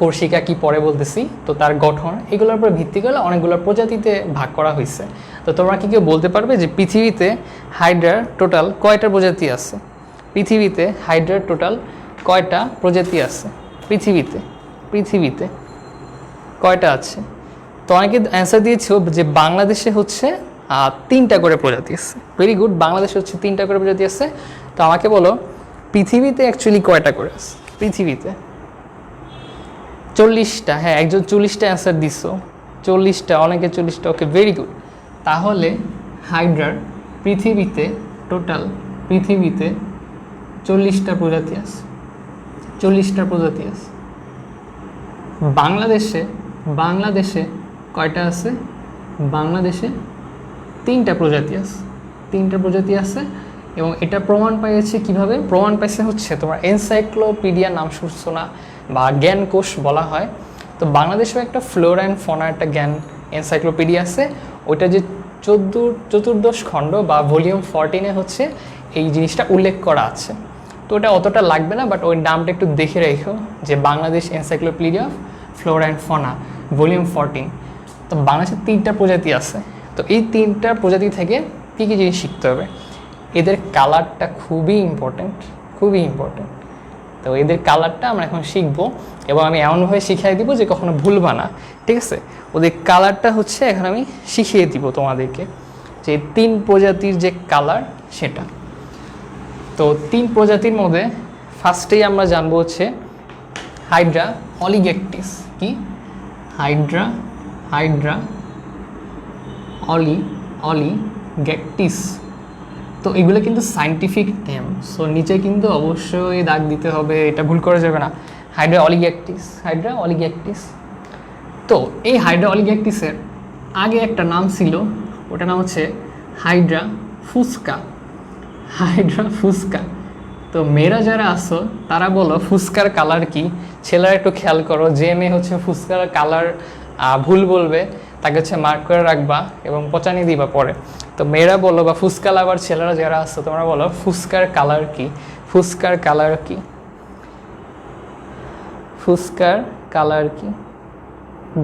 কোর্সিকা কি পরে বলতেছি, তো তার গঠন, এগুলোর উপর ভিত্তি করে অনেকগুলো প্রজাতিতে ভাগ করা হয়েছে। তো তোমরা কি কেউ বলতে পারবে যে পৃথিবীতে হাইড্রার টোটাল কয়টা প্রজাতি আছে? পৃথিবীতে হাইড্রার টোটাল কয়টা প্রজাতি আছে? পৃথিবীতে কয়টা আছে? তো অনেকে অ্যান্সার দিয়েছে যে বাংলাদেশে হচ্ছে 3টা করে প্রজাতি আছে। ভেরি গুড, বাংলাদেশে হচ্ছে 3টা করে প্রজাতি আছে। তো আমাকে বলো পৃথিবীতে অ্যাকচুয়ালি কয়টা করে আছে? পৃথিবীতে 40টা। হ্যাঁ, একজন 40টা অ্যান্সার দিছো। 40টা, অনেকে 40টা। ওকে, ভেরি গুড। তাহলে হাইড্রার পৃথিবীতে টোটাল 40টা প্রজাতি আছে। 40টা প্রজাতি আছে। বাংলাদেশে কয়টা আছে? বাংলাদেশে 3টা প্রজাতি আছে। 3টা প্রজাতি আছে। এবং এটা প্রমাণ পাইছে কিভাবে? প্রমাণ পাইছে হচ্ছে তোমার এনসাইক্লোপিডিয়া নাম শুনছো না, বা জ্ঞানকোষ বলা হয়। তো বাংলাদেশেও একটা ফ্লোরা অ্যান্ড ফনা একটা জ্ঞান এনসাইক্লোপিডিয়া আছে। ওইটা যে চতুর্দশ খণ্ড বা ভলিউম 14 হচ্ছে এই জিনিসটা উল্লেখ করা আছে। তো ওটা অতটা লাগবে না, বাট ওই নামটা একটু দেখে রেখো যে Bangladesh encyclopedia flora and fauna volume 14। তো বাংলাদেশের 3টা প্রজাতি আছে। তো এই 3টা প্রজাতি থেকে কী কী জিনিস শিখতে হবে? এদের কালারটা খুবই ইম্পর্ট্যান্ট। তো এদের কালারটা আমরা এখন শিখবো, এবং আমি এমনভাবে শিখিয়ে দিব যে কখনো ভুলবা না, ঠিক আছে? ওদের কালারটা হচ্ছে এখন আমি শিখিয়ে দিব তোমাদেরকে, যে 3 প্রজাতির যে কালার সেটা। তো 3 প্রজাতির মধ্যে ফার্স্টেই আমরা জানবো হচ্ছে হাইড্রা অলিগ্যাকটিস। কি? হাইড্রা অলিগ্যাকটিস। তো এগুলো কিন্তু সায়েন্টিফিক নেম, সো নিচে কিন্তু অবশ্যই দাগ দিতে হবে, এটা ভুল করা যাবে না। হাইড্রা অলিগ্যাকটিস। তো এই হাইড্রা অলিগ্যাকটিসের আগে একটা নাম ছিল, ওটার নাম হচ্ছে হাইড্রা ফুস্কা। তো মেয়েরা যারা আসো তারা বলো ফুস্কার কালার কি? ছেলেরা একটু খেয়াল করো, যে মেয়ে হচ্ছে ফুস্কার কালার ভুল বলবে তাকে হচ্ছে মার্ক করে রাখবা এবং পচানি দিবা পরে। তো মেয়েরা বলো, বা ফুচকা লাভার ছেলেরা যারা আসছো তোমরা বলো ফুচকার কালার কি? ফুচকার কালার কি?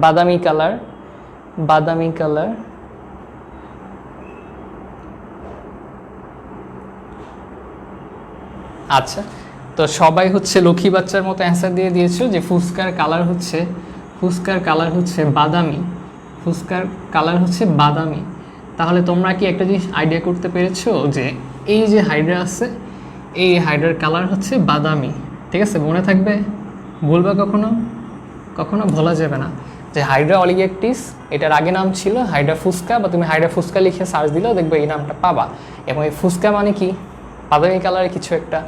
বাদামি কালার। আচ্ছা, তো সবাই হচ্ছে লক্ষ্মী বাচ্চার মতো অ্যান্সার দিয়ে দিয়েছো যে ফুচকার কালার হচ্ছে বাদামি। তাহলে তোমরা কি একটা জিনিস আইডিয়া করতে পেরেছো যে এই যে হাইড্রা আছে, এই হাইড্রার কালার হচ্ছে বাদামি, ঠিক আছে? মনে থাকবে, বলবা কখনো ভোলা যাবে না যে হাইড্রা অলিগ্যাকটিস, এটার আগে নাম ছিল হাইড্রা ফুস্কা, বা তুমি হাইড্রা ফুস্কা লিখে সার্চ দিলেও দেখবে এই নামটা পাবা। এবং এই ফুস্কা মানে কি? বাদামি কালারের কিছু একটা।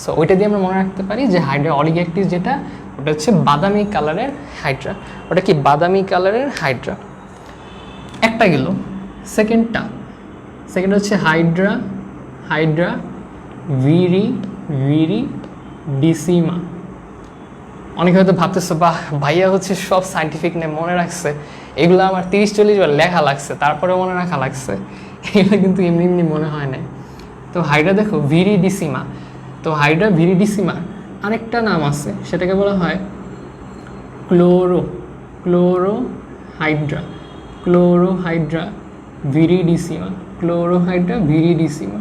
সো ওইটা দিয়ে আমরা মনে রাখতে পারি যে হাইড্রা অলিগ্যাকটিস যেটা, ওটা হচ্ছে বাদামি কালারের হাইড্রা। ওটা কি? বাদামি কালারের হাইড্রা। একটা গেল। সেকেন্ড হচ্ছে হাইড্রা ভিরিডিসিমা। অনেকে হয়তো ভাবতেছো বাহ ভাইয়া হচ্ছে সব সায়েন্টিফিক নেম মনে রাখছে, এগুলো আমার 30-40 বার লেখা লাগছে, তারপরে মনে রাখা লাগছে। এগুলো কিন্তু এমনি মনে হয় না। তো হাইড্রা দেখো ভিরিডিসিমা। তো হাইড্রা ভিরিডিসিমা আরেকটা নাম আছে, সেটাকে বলা হয় ক্লোরোহাইড্রা ভিরিডিসিমা।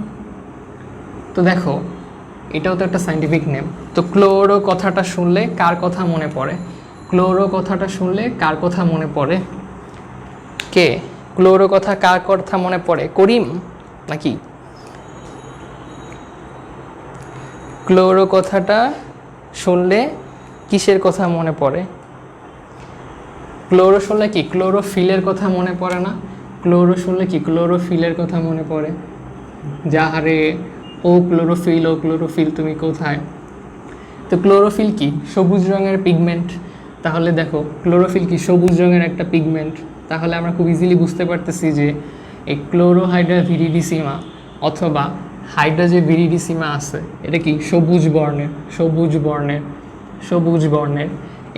তো দেখো এটাও তো একটা সায়েন্টিফিক নেম। তো ক্লোরো কথাটা শুনলে কার কথা মনে পড়ে? কে? ক্লোরো কথা কার কথা মনে পড়ে? করিম নাকি? ক্লোরো কথাটা শুনলে কিসের কথা মনে পড়ে? ক্লোরো শুনলে কি ক্লোরোফিলের কথা মনে পড়ে না? ক্লোরো শুনলে কি ক্লোরোফিলের কথা মনে পড়ে? যাহারে ও ক্লোরোফিল তুমি কোথায়? তো ক্লোরোফিল কি? সবুজ রঙের পিগমেন্ট। তাহলে দেখো ক্লোরোফিল কি? সবুজ রঙের একটা পিগমেন্ট। তাহলে আমরা খুব ইজিলি বুঝতে পারতেছি যে এই ক্লোরোহাইড্রা ভিরিডিসিমা অথবা হাইড্রা যে ভিরিডিসিমা আছে এটা কি? সবুজ বর্ণের।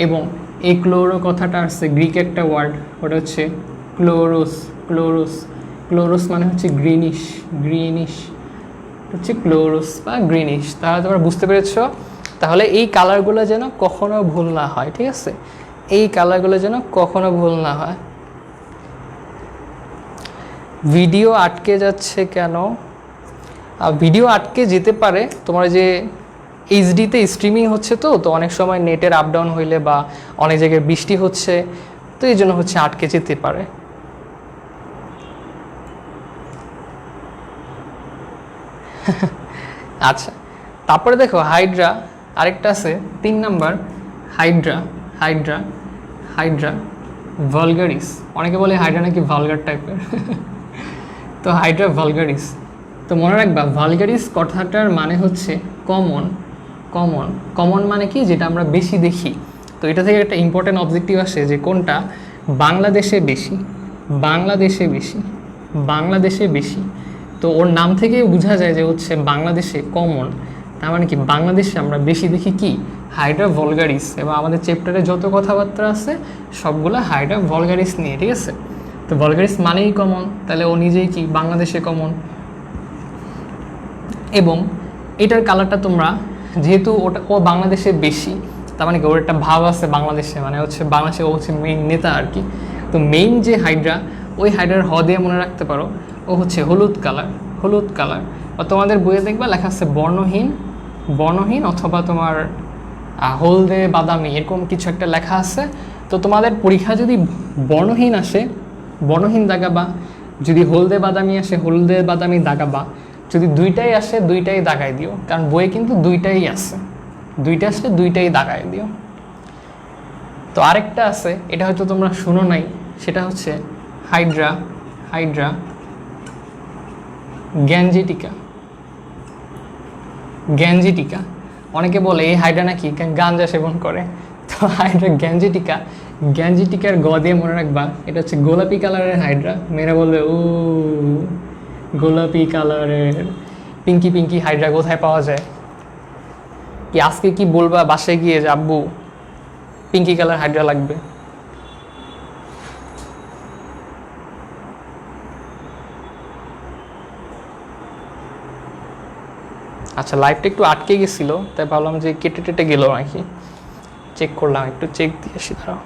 এবং এই ক্লোরো কথাটা আসছে গ্রিক একটা ওয়ার্ড, ওটা হচ্ছে ক্লোরোস মানে হচ্ছে গ্রিনিশ হচ্ছে ক্লোরোস বা গ্রিনিশ। তাহলে তোমরা বুঝতে পেরেছো? তাহলে এই কালারগুলো যেন কখনো ভুল না হয়, ঠিক আছে? ভিডিও আটকে যাচ্ছে কেন? ভিডিও আটকে যেতে পারে তোমার যে এইচডিতে স্ট্রিমিং হচ্ছে, তো অনেক সময় নেটের আপ ডাউন হইলে বা অনেক জায়গায় বৃষ্টি হচ্ছে, তো এই জন্য হচ্ছে আটকে যেতে পারে। আচ্ছা, তারপরে দেখো হাইড্রা আরেকটা আছে 3 number, Hydra Hydra Hydra vulgaris. অনেকে বলে হাইড্রা নাকি ভালগার টাইপের। তো হাইড্রা ভালগারিস, তো মনে রাখবা ভালগারিস কথাটার মানে হচ্ছে কমন। কমন কমন মানে কি, যেটা আমরা বেশি দেখি। তো এটা থেকে একটা ইম্পর্টেন্ট অবজেক্টিভ আসে যে কোনটা বাংলাদেশে বেশি, বাংলাদেশে বেশি, বাংলাদেশে বেশি। তো ওর নাম থেকেই বোঝা যায় যে হচ্ছে বাংলাদেশে কমন, তার মানে কি বাংলাদেশে আমরা বেশি দেখি কি হাইড্রা ভালগারিস। এবং আমাদের চ্যাপ্টারে যত কথাবার্তা আছে সবগুলো হাইড্রা ভালগারিস নিয়ে, ঠিক আছে। তো ভালগারিস মানেই কমন, তাহলে ও নিজেই কি বাংলাদেশে কমন। এবং এটার কালারটা তোমরা যেহেতু ও বাংলাদেশে বেশি, তার মানে কি ওর একটা ভাব আছে বাংলাদেশে, মানে হচ্ছে বাংলাদেশে ও হচ্ছে মেইন নেতা আর কি। তো মেইন যে হাইড্রা, ওই হাইড্রার হ দিয়ে মনে রাখতে পারো ও হচ্ছে হলুদ কালার, হলুদ কালার। বা তোমাদের বইয়ে দেখবা লেখা আছে বর্ণহীন, বর্ণহীন অথবা তোমার হলদে বাদামি এরকম কিছু একটা লেখা আছে। তো তোমাদের পরীক্ষা যদি বর্ণহীন আসে বর্ণহীন দাগাবা, যদি হলদে বাদামি আসে হলদে বাদামি দাগাবা, যদি দুইটাই আসে দুইটাই দাগাই দিও, কারণ বইয়ে কিন্তু দুইটাই আছে, দুইটা আসলে দুইটাই দাগাই দিও। তো আরেকটা আছে, এটা হয়তো তোমরা শুনো নাই, সেটা হচ্ছে হাইড্রা হাইড্রা গ্যাঞ্জেটিকা, গ্যাঞ্জেটিকা। অনেকে বলে এই হাইড্রা নাকি গাঞ্জা সেবন করে। তো হাইড্রা গ্যাঞ্জেটিকা, গ্যাঞ্জেটিকার গ দিয়ে মনে রাখবা এটা হচ্ছে গোলাপি কালারের হাইড্রা। মেয়েরা বলবে ও গোলাপি কালারের পিঙ্কি পিঙ্কি হাইড্রা কোথায় পাওয়া যায়? কি আজকে কি বলবা বাসায় গিয়ে যে আব্বু পিঙ্কি কালার হাইড্রা লাগবে? আচ্ছা, লাইভটা একটু আটকে গেছিলো, তাই ভাবলাম যে কেটে টেটে গেল নাকি, চেক করলাম, একটু চেক দিয়ে আসি। দাঁড়াও,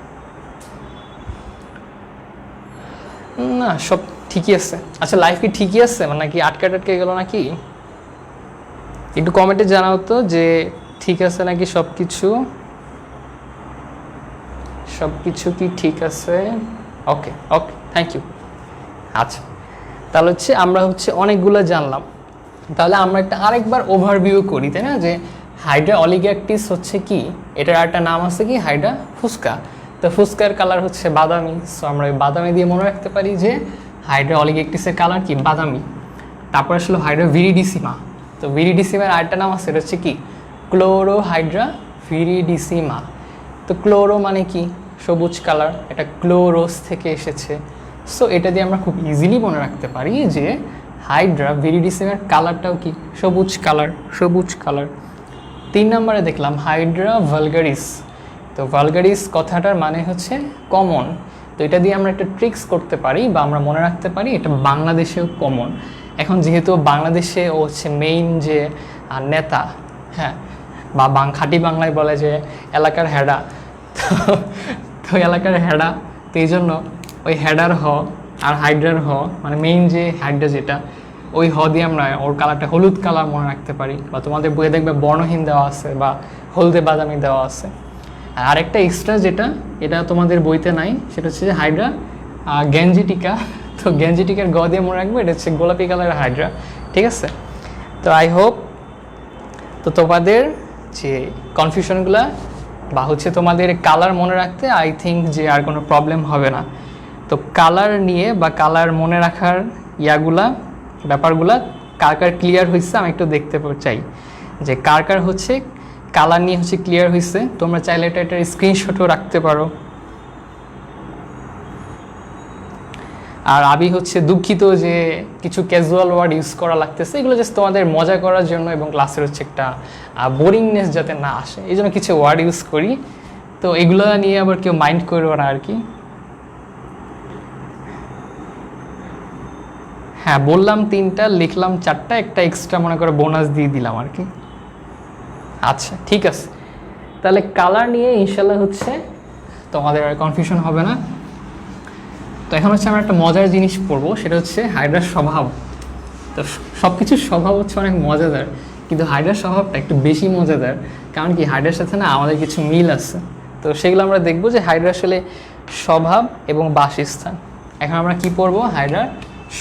না সব ঠিকই আছে। আচ্ছা, লাইভ কি ঠিকই আছে, মানে নাকি আটকে টাটকে গেল নাকি? একটু কমেন্টে জানাও তো যে ঠিক আছে নাকি সব কিছু, সব কিছু কি ঠিক আছে? ওকে ওকে, থ্যাংক ইউ। আচ্ছা, তাহলে হচ্ছে আমরা হচ্ছে অনেকগুলো জানলাম। তাহলে আমরা একটা আরেকবার ওভারভিউ করি, তাই না? যে হাইড্রা অলিগ্যাকটিস হচ্ছে কি, এটার একটা নাম আছে কি হাইড্রা ফুসকা। তো ফুসকার কালার হচ্ছে বাদামি, সো আমরা ওই বাদামি দিয়ে মনে রাখতে পারি যে হাইড্রা অলিগ্যাকটিসের কালার কি বাদামি। তারপর আসলে হাইড্রা ভিরিডিসিমা। তো ভিরিডিসিমার আরেকটা নাম আছে, এটা হচ্ছে কি ক্লোরো হাইড্রা ভিরিডিসিমা। তো ক্লোরো মানে কি সবুজ কালার, এটা ক্লোরোস থেকে এসেছে। সো এটা দিয়ে আমরা খুব ইজিলি মনে রাখতে পারি যে হাইড্রা ভিরিডিসিমার কালারটাও কি সবুজ কালার, সবুজ কালার। 3 নম্বরে দেখলাম হাইড্রা ভালগারিস। তো ভালগারিস কথাটার মানে হচ্ছে কমন। তো এটা দিয়ে আমরা একটা ট্রিক্স করতে পারি বা আমরা মনে রাখতে পারি এটা বাংলাদেশেও কমন। এখন যেহেতু বাংলাদেশে ও হচ্ছে মেইন যে নেতা, হ্যাঁ, বা খাঁটি বাংলায় বলে যে এলাকার হেডা, তো এলাকার হেডা, তো এই জন্য ওই হেডার হ আর হাইড্রার হ, মানে মেইন যে হাইড্রা যেটা, ওই হ দিয়ে আমরা ওর কালারটা হলুদ কালার মনে রাখতে পারি। বা তোমাদের বইয়ে দেখবে বর্ণহীন দেওয়া আছে বা হলদে বাদামি দেওয়া আছে। আর আরেকটা এক্সট্রা যেটা, এটা তোমাদের বইতে নাই, সেটা হচ্ছে যে হাইড্রা গ্যাঞ্জেটিকা। তো গ্যাঞ্জেটিকার গ দিয়ে মনে রাখবো, এটা হচ্ছে গোলাপি কালারের হাইড্রা, ঠিক আছে। তো আই হোপ তো তোমাদের যে কনফিউশনগুলো বা হচ্ছে তোমাদের কালার মনে রাখতে আই থিঙ্ক যে আর কোনো প্রবলেম হবে না। তো কালার নিয়ে বা কালার মনে রাখার ইয়াগুলা ব্যাপারগুলা কার কার ক্লিয়ার হয়েছে আমি একটু দেখতে চাই যে কার কার হচ্ছে কালার নিয়ে হচ্ছে ক্লিয়ার হয়েছে। তোমরা চাইলে এটার স্ক্রিনশটও রাখতে পারো। আর আমি হচ্ছে দুঃখিত যে কিছু ক্যাজুয়াল ওয়ার্ড ইউজ করা লাগতেছে, এগুলো জাস্ট তোমাদের মজা করার জন্য এবং ক্লাসের হচ্ছে একটা বোরিংনেস যাতে না আসে এই জন্য কিছু ওয়ার্ড ইউজ করি। তো এগুলো নিয়ে আবার কেউ মাইন্ড করবো না আর কি। হ্যাঁ, বললাম 3টা, লিখলাম 4টা, একটা এক্সট্রা মনে করে বোনাস দিয়ে দিলাম আর কি। আচ্ছা ঠিক আছে, তাহলে কালার নিয়ে ইনশাল্লাহ হচ্ছে তোমাদের আর কনফিউশন হবে না। তো এখন হচ্ছে আমরা একটা মজার জিনিস পড়বো, সেটা হচ্ছে হাইড্রার স্বভাব। তো সব কিছুর স্বভাব হচ্ছে অনেক মজাদার, কিন্তু হাইড্রার স্বভাবটা একটু বেশি মজাদার। কারণ কি হাইড্রার সাথে না আমাদের কিছু মিল আছে। তো সেগুলো আমরা দেখবো যে হাইড্রা আসলে স্বভাব এবং বাসস্থান। এখন আমরা কি পড়বো? হাইড্রার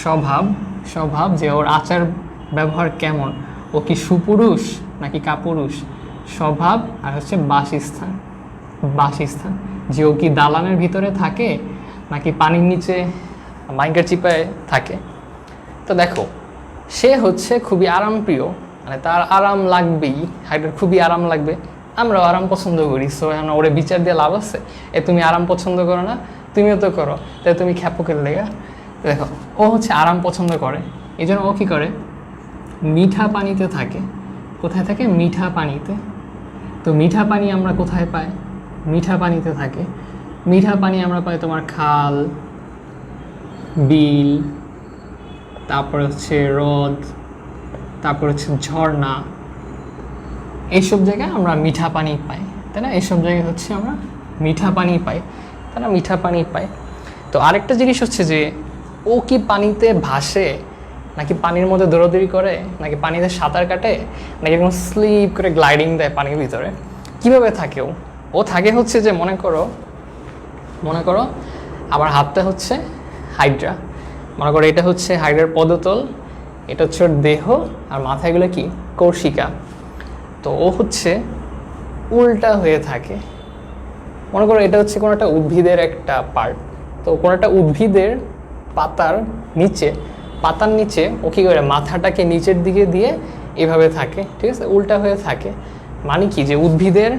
স্বভাব, স্বভাব যে ওর আচার ব্যবহার কেমন, ও কি সুপুরুষ নাকি কাপুরুষ, স্বভাব। আর হচ্ছে বাসস্থান, বাসস্থান যে ও কি দালানের ভিতরে থাকে নাকি পানির নিচে মাইকার চিপায় থাকে। তো দেখো সে হচ্ছে খুবই আরামপ্রিয়, মানে তার আরাম লাগবেই, হাইড্রার খুবই আরাম লাগবে, আমরাও আরাম পছন্দ করি। সো এখন ওরে বিচার দিয়ে লাভ আছে? তুমি আরাম পছন্দ করো না, তুমিও তো করো, তাই তুমি খ্যাপকের লেগা। দেখো ও হচ্ছে আরাম পছন্দ করে, এই জন্য ও কী করে? মিঠা পানিতে থাকে। কোথায় থাকে? মিঠা পানিতে। তো মিঠা পানি আমরা কোথায় পাই? মিঠা পানিতে থাকে। মিঠা পানি আমরা পাই তোমার খাল, বিল, তারপরে হচ্ছে হ্রদ, তারপর হচ্ছে ঝর্ণা, এইসব জায়গায় আমরা মিঠা পানি পাই, তাই না? এইসব জায়গায় হচ্ছে আমরা মিঠা পানি পাই, তাই না? মিঠা পানি পাই। তো আরেকটা জিনিস হচ্ছে যে ও কি পানিতে ভাসে নাকি পানির মধ্যে দৌড়াদৌড়ি করে নাকি পানিতে সাঁতার কাটে নাকি এরকম স্লিপ করে গ্লাইডিং দেয় পানির ভিতরে? কীভাবে থাকে ও? ও থাকে হচ্ছে যে মনে করো আমার হাতটা হচ্ছে হাইড্রা, মনে করো এটা হচ্ছে হাইড্রার পদতল, এটা হচ্ছে ওর দেহ, আর মাথাগুলো কি? কৌশিকা। তো ও হচ্ছে উল্টা হয়ে থাকে। মনে করো এটা হচ্ছে কোনো একটা উদ্ভিদের একটা পার্ট, তো কোনো একটা উদ্ভিদের পাতার নিচে ও কী করে? মাথাটাকে নিচের দিকে দিয়ে এভাবে থাকে, ঠিক আছে? উল্টা হয়ে থাকে। মানে কি? যে উদ্ভিদের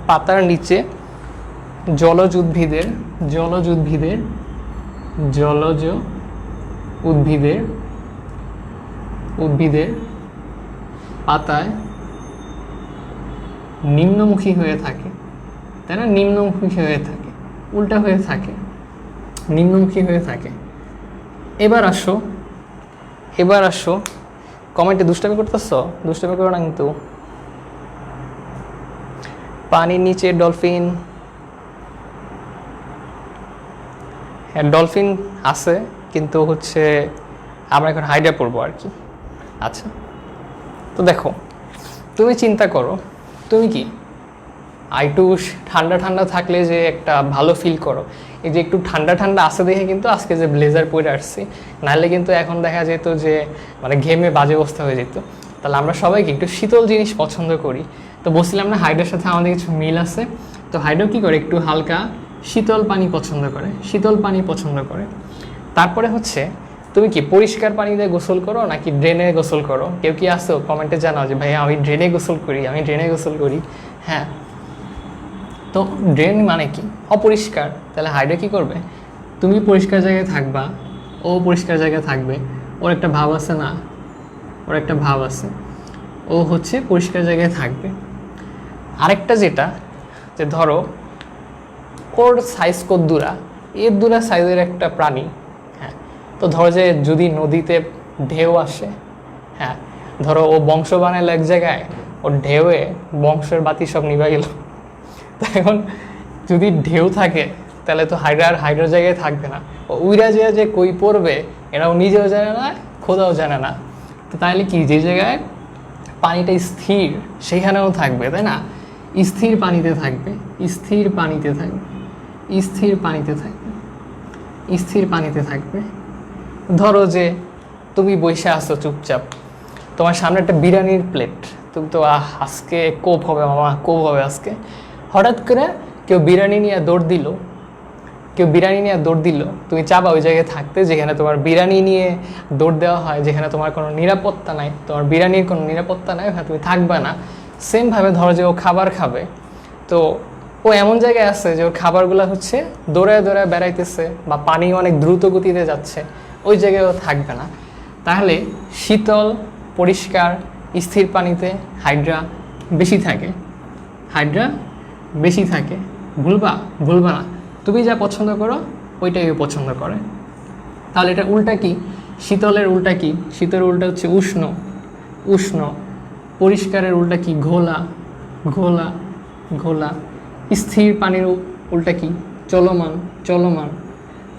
পাতার নিচে জলজ উদ্ভিদের পাতায় নিম্নমুখী হয়ে থাকে, তাই না? নিম্নমুখী হয়ে থাকে, উল্টা হয়ে থাকে, নিম্নমুখী হয়ে থাকে। এবার আসো কমেন্টে দুষ্টামি করতেছ? দুষ্টামি করো না কিন্তু। পানির নিচে ডলফিন, হ্যাঁ ডলফিন আছে, কিন্তু হচ্ছে আমরা এখন হাইড্রা পড়বো আর কি। আচ্ছা, তো দেখো তুমি চিন্তা করো, তুমি কি একটু ঠান্ডা ঠান্ডা থাকলে যে একটা ভালো ফিল করো, এই যে একটু ঠান্ডা ঠান্ডা আসে দেখে কিন্তু আজকে যে ব্লেজার পরে আসছি, নাহলে কিন্তু এখন দেখা যেত যে মানে ঘেমে বাজে অবস্থা হয়ে যেত। তাহলে আমরা সবাইকে একটু শীতল জিনিস পছন্দ করি। তো বলছিলাম না হাইড্রার সাথে আমাদের কিছু মিল আছে। তো হাইড্রা কী করে? একটু হালকা শীতল পানি পছন্দ করে। তারপরে হচ্ছে তুমি কি পরিষ্কার পানিতে গোসল করো নাকি ড্রেনে গোসল করো? কেউ কি আসো কমেন্টে জানাও যে ভাই আমি ড্রেনে গোসল করি। হ্যাঁ, তো ড্রেন মানে কি? অপরিষ্কার। তাহলে হাইড্রা কী করবে? তুমি পরিষ্কার জায়গায় থাকবা, ও পরিষ্কার জায়গায় থাকবে। ওর একটা ভাব আছে, ও হচ্ছে পরিষ্কার জায়গায় থাকবে। আরেকটা যেটা, যে ধরো ওর সাইজ কদ্দুরা, এর দুরা সাইজের একটা প্রাণী। হ্যাঁ, তো ধরো যে যদি নদীতে ঢেউ আসে, হ্যাঁ ধরো ও বংশ বানাইল এক জায়গায়, ওর ঢেউয়ে বংশের বাতি সব নিভা গেল। তো এখন যদি ঢেউ থাকে তাহলে তো হাইড্রার জায়গায় থাকবে না, ও উইরা যে কই পড়বে এরাও নিজেও জানে না, খোদাও জানে না। তো তাহলে কি, যে জায়গায় পানিটা স্থির সেখানেও থাকবে, তাই না? স্থির পানিতে থাকবে। ধরো যে তুমি বসে আসো চুপচাপ, তোমার সামনে একটা বিরিয়ানির প্লেট, তুমি তো আজকে কোপ হবে মামা, কোপ হবে আজকে। হঠাৎ করে কেউ বিরিয়ানি নিয়ে দৌড় দিল, তুমি চাবা ওই জায়গায় থাকতে যেখানে তোমার বিরিয়ানি নিয়ে দৌড় দেওয়া হয়, যেখানে তোমার কোনো নিরাপত্তা নাই, তোমার বিরিয়ানির কোনো নিরাপত্তা নাই, ওখানে তুমি থাকবে না। সেমভাবে ধরো যে ও খাবার খাবে, তো ও এমন জায়গায় আছে যে ওর খাবারগুলো হচ্ছে দৌড়ায় বেড়াইতেছে বা পানি অনেক দ্রুত গতিতে যাচ্ছে, ওই জায়গায় ও থাকবে না। তাহলে শীতল, পরিষ্কার, স্থির পানিতে হাইড্রা বেশি থাকে। ভুলবা না, তুমি যা পছন্দ করো ওইটাই ও পছন্দ করে। তাহলে এটা উল্টা কি? শীতলের উল্টা কি? শীতলের উল্টা হচ্ছে উষ্ণ। পরিষ্কারের উল্টা কি? ঘোলা। স্থির পানির উল্টা কি? চলমান।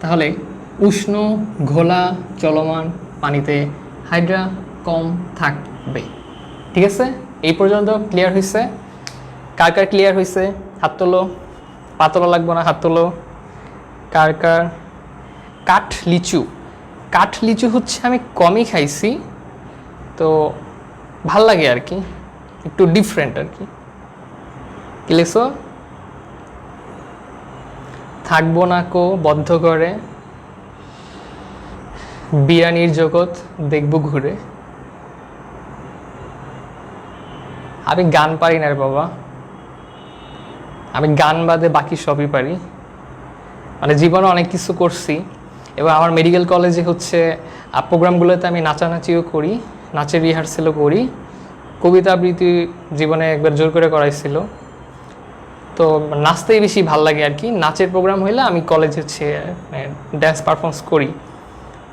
তাহলে উষ্ণ, ঘোলা, চলমান পানিতে হাইড্রা কম থাকবে। ঠিক আছে, এই পর্যন্ত ক্লিয়ার হয়েছে? কার ক্লিয়ার হয়েছে হাত তোলো, পা তোলা লাগবে না, হাত তোলো। কার কার কাঠ লিচু, কাঠ লিচু হচ্ছে আমি কমই খাইছি, তো ভাল লাগে আর কি, একটু ডিফারেন্ট আর কি। কি লিখছো? থাকবো না কো বদ্ধ করে, বিয়ানির জগৎ দেখবো ঘুরে। আমি গান পারি না রে বাবা, আমি গান বাদে বাকি সবই পারি। মানে জীবনে অনেক কিছু করছি, এবং আমার মেডিকেল কলেজে হচ্ছে প্রোগ্রামগুলোতে আমি নাচানাচিও করি, নাচের রিহার্সেলও করি, কবিতা আবৃত্তি জীবনে একবার জোর করে করাইছিল। তো নাচতেই বেশি ভাল লাগে আর কি। নাচের প্রোগ্রাম হইলে আমি কলেজে হচ্ছে ড্যান্স পারফরমেন্স করি,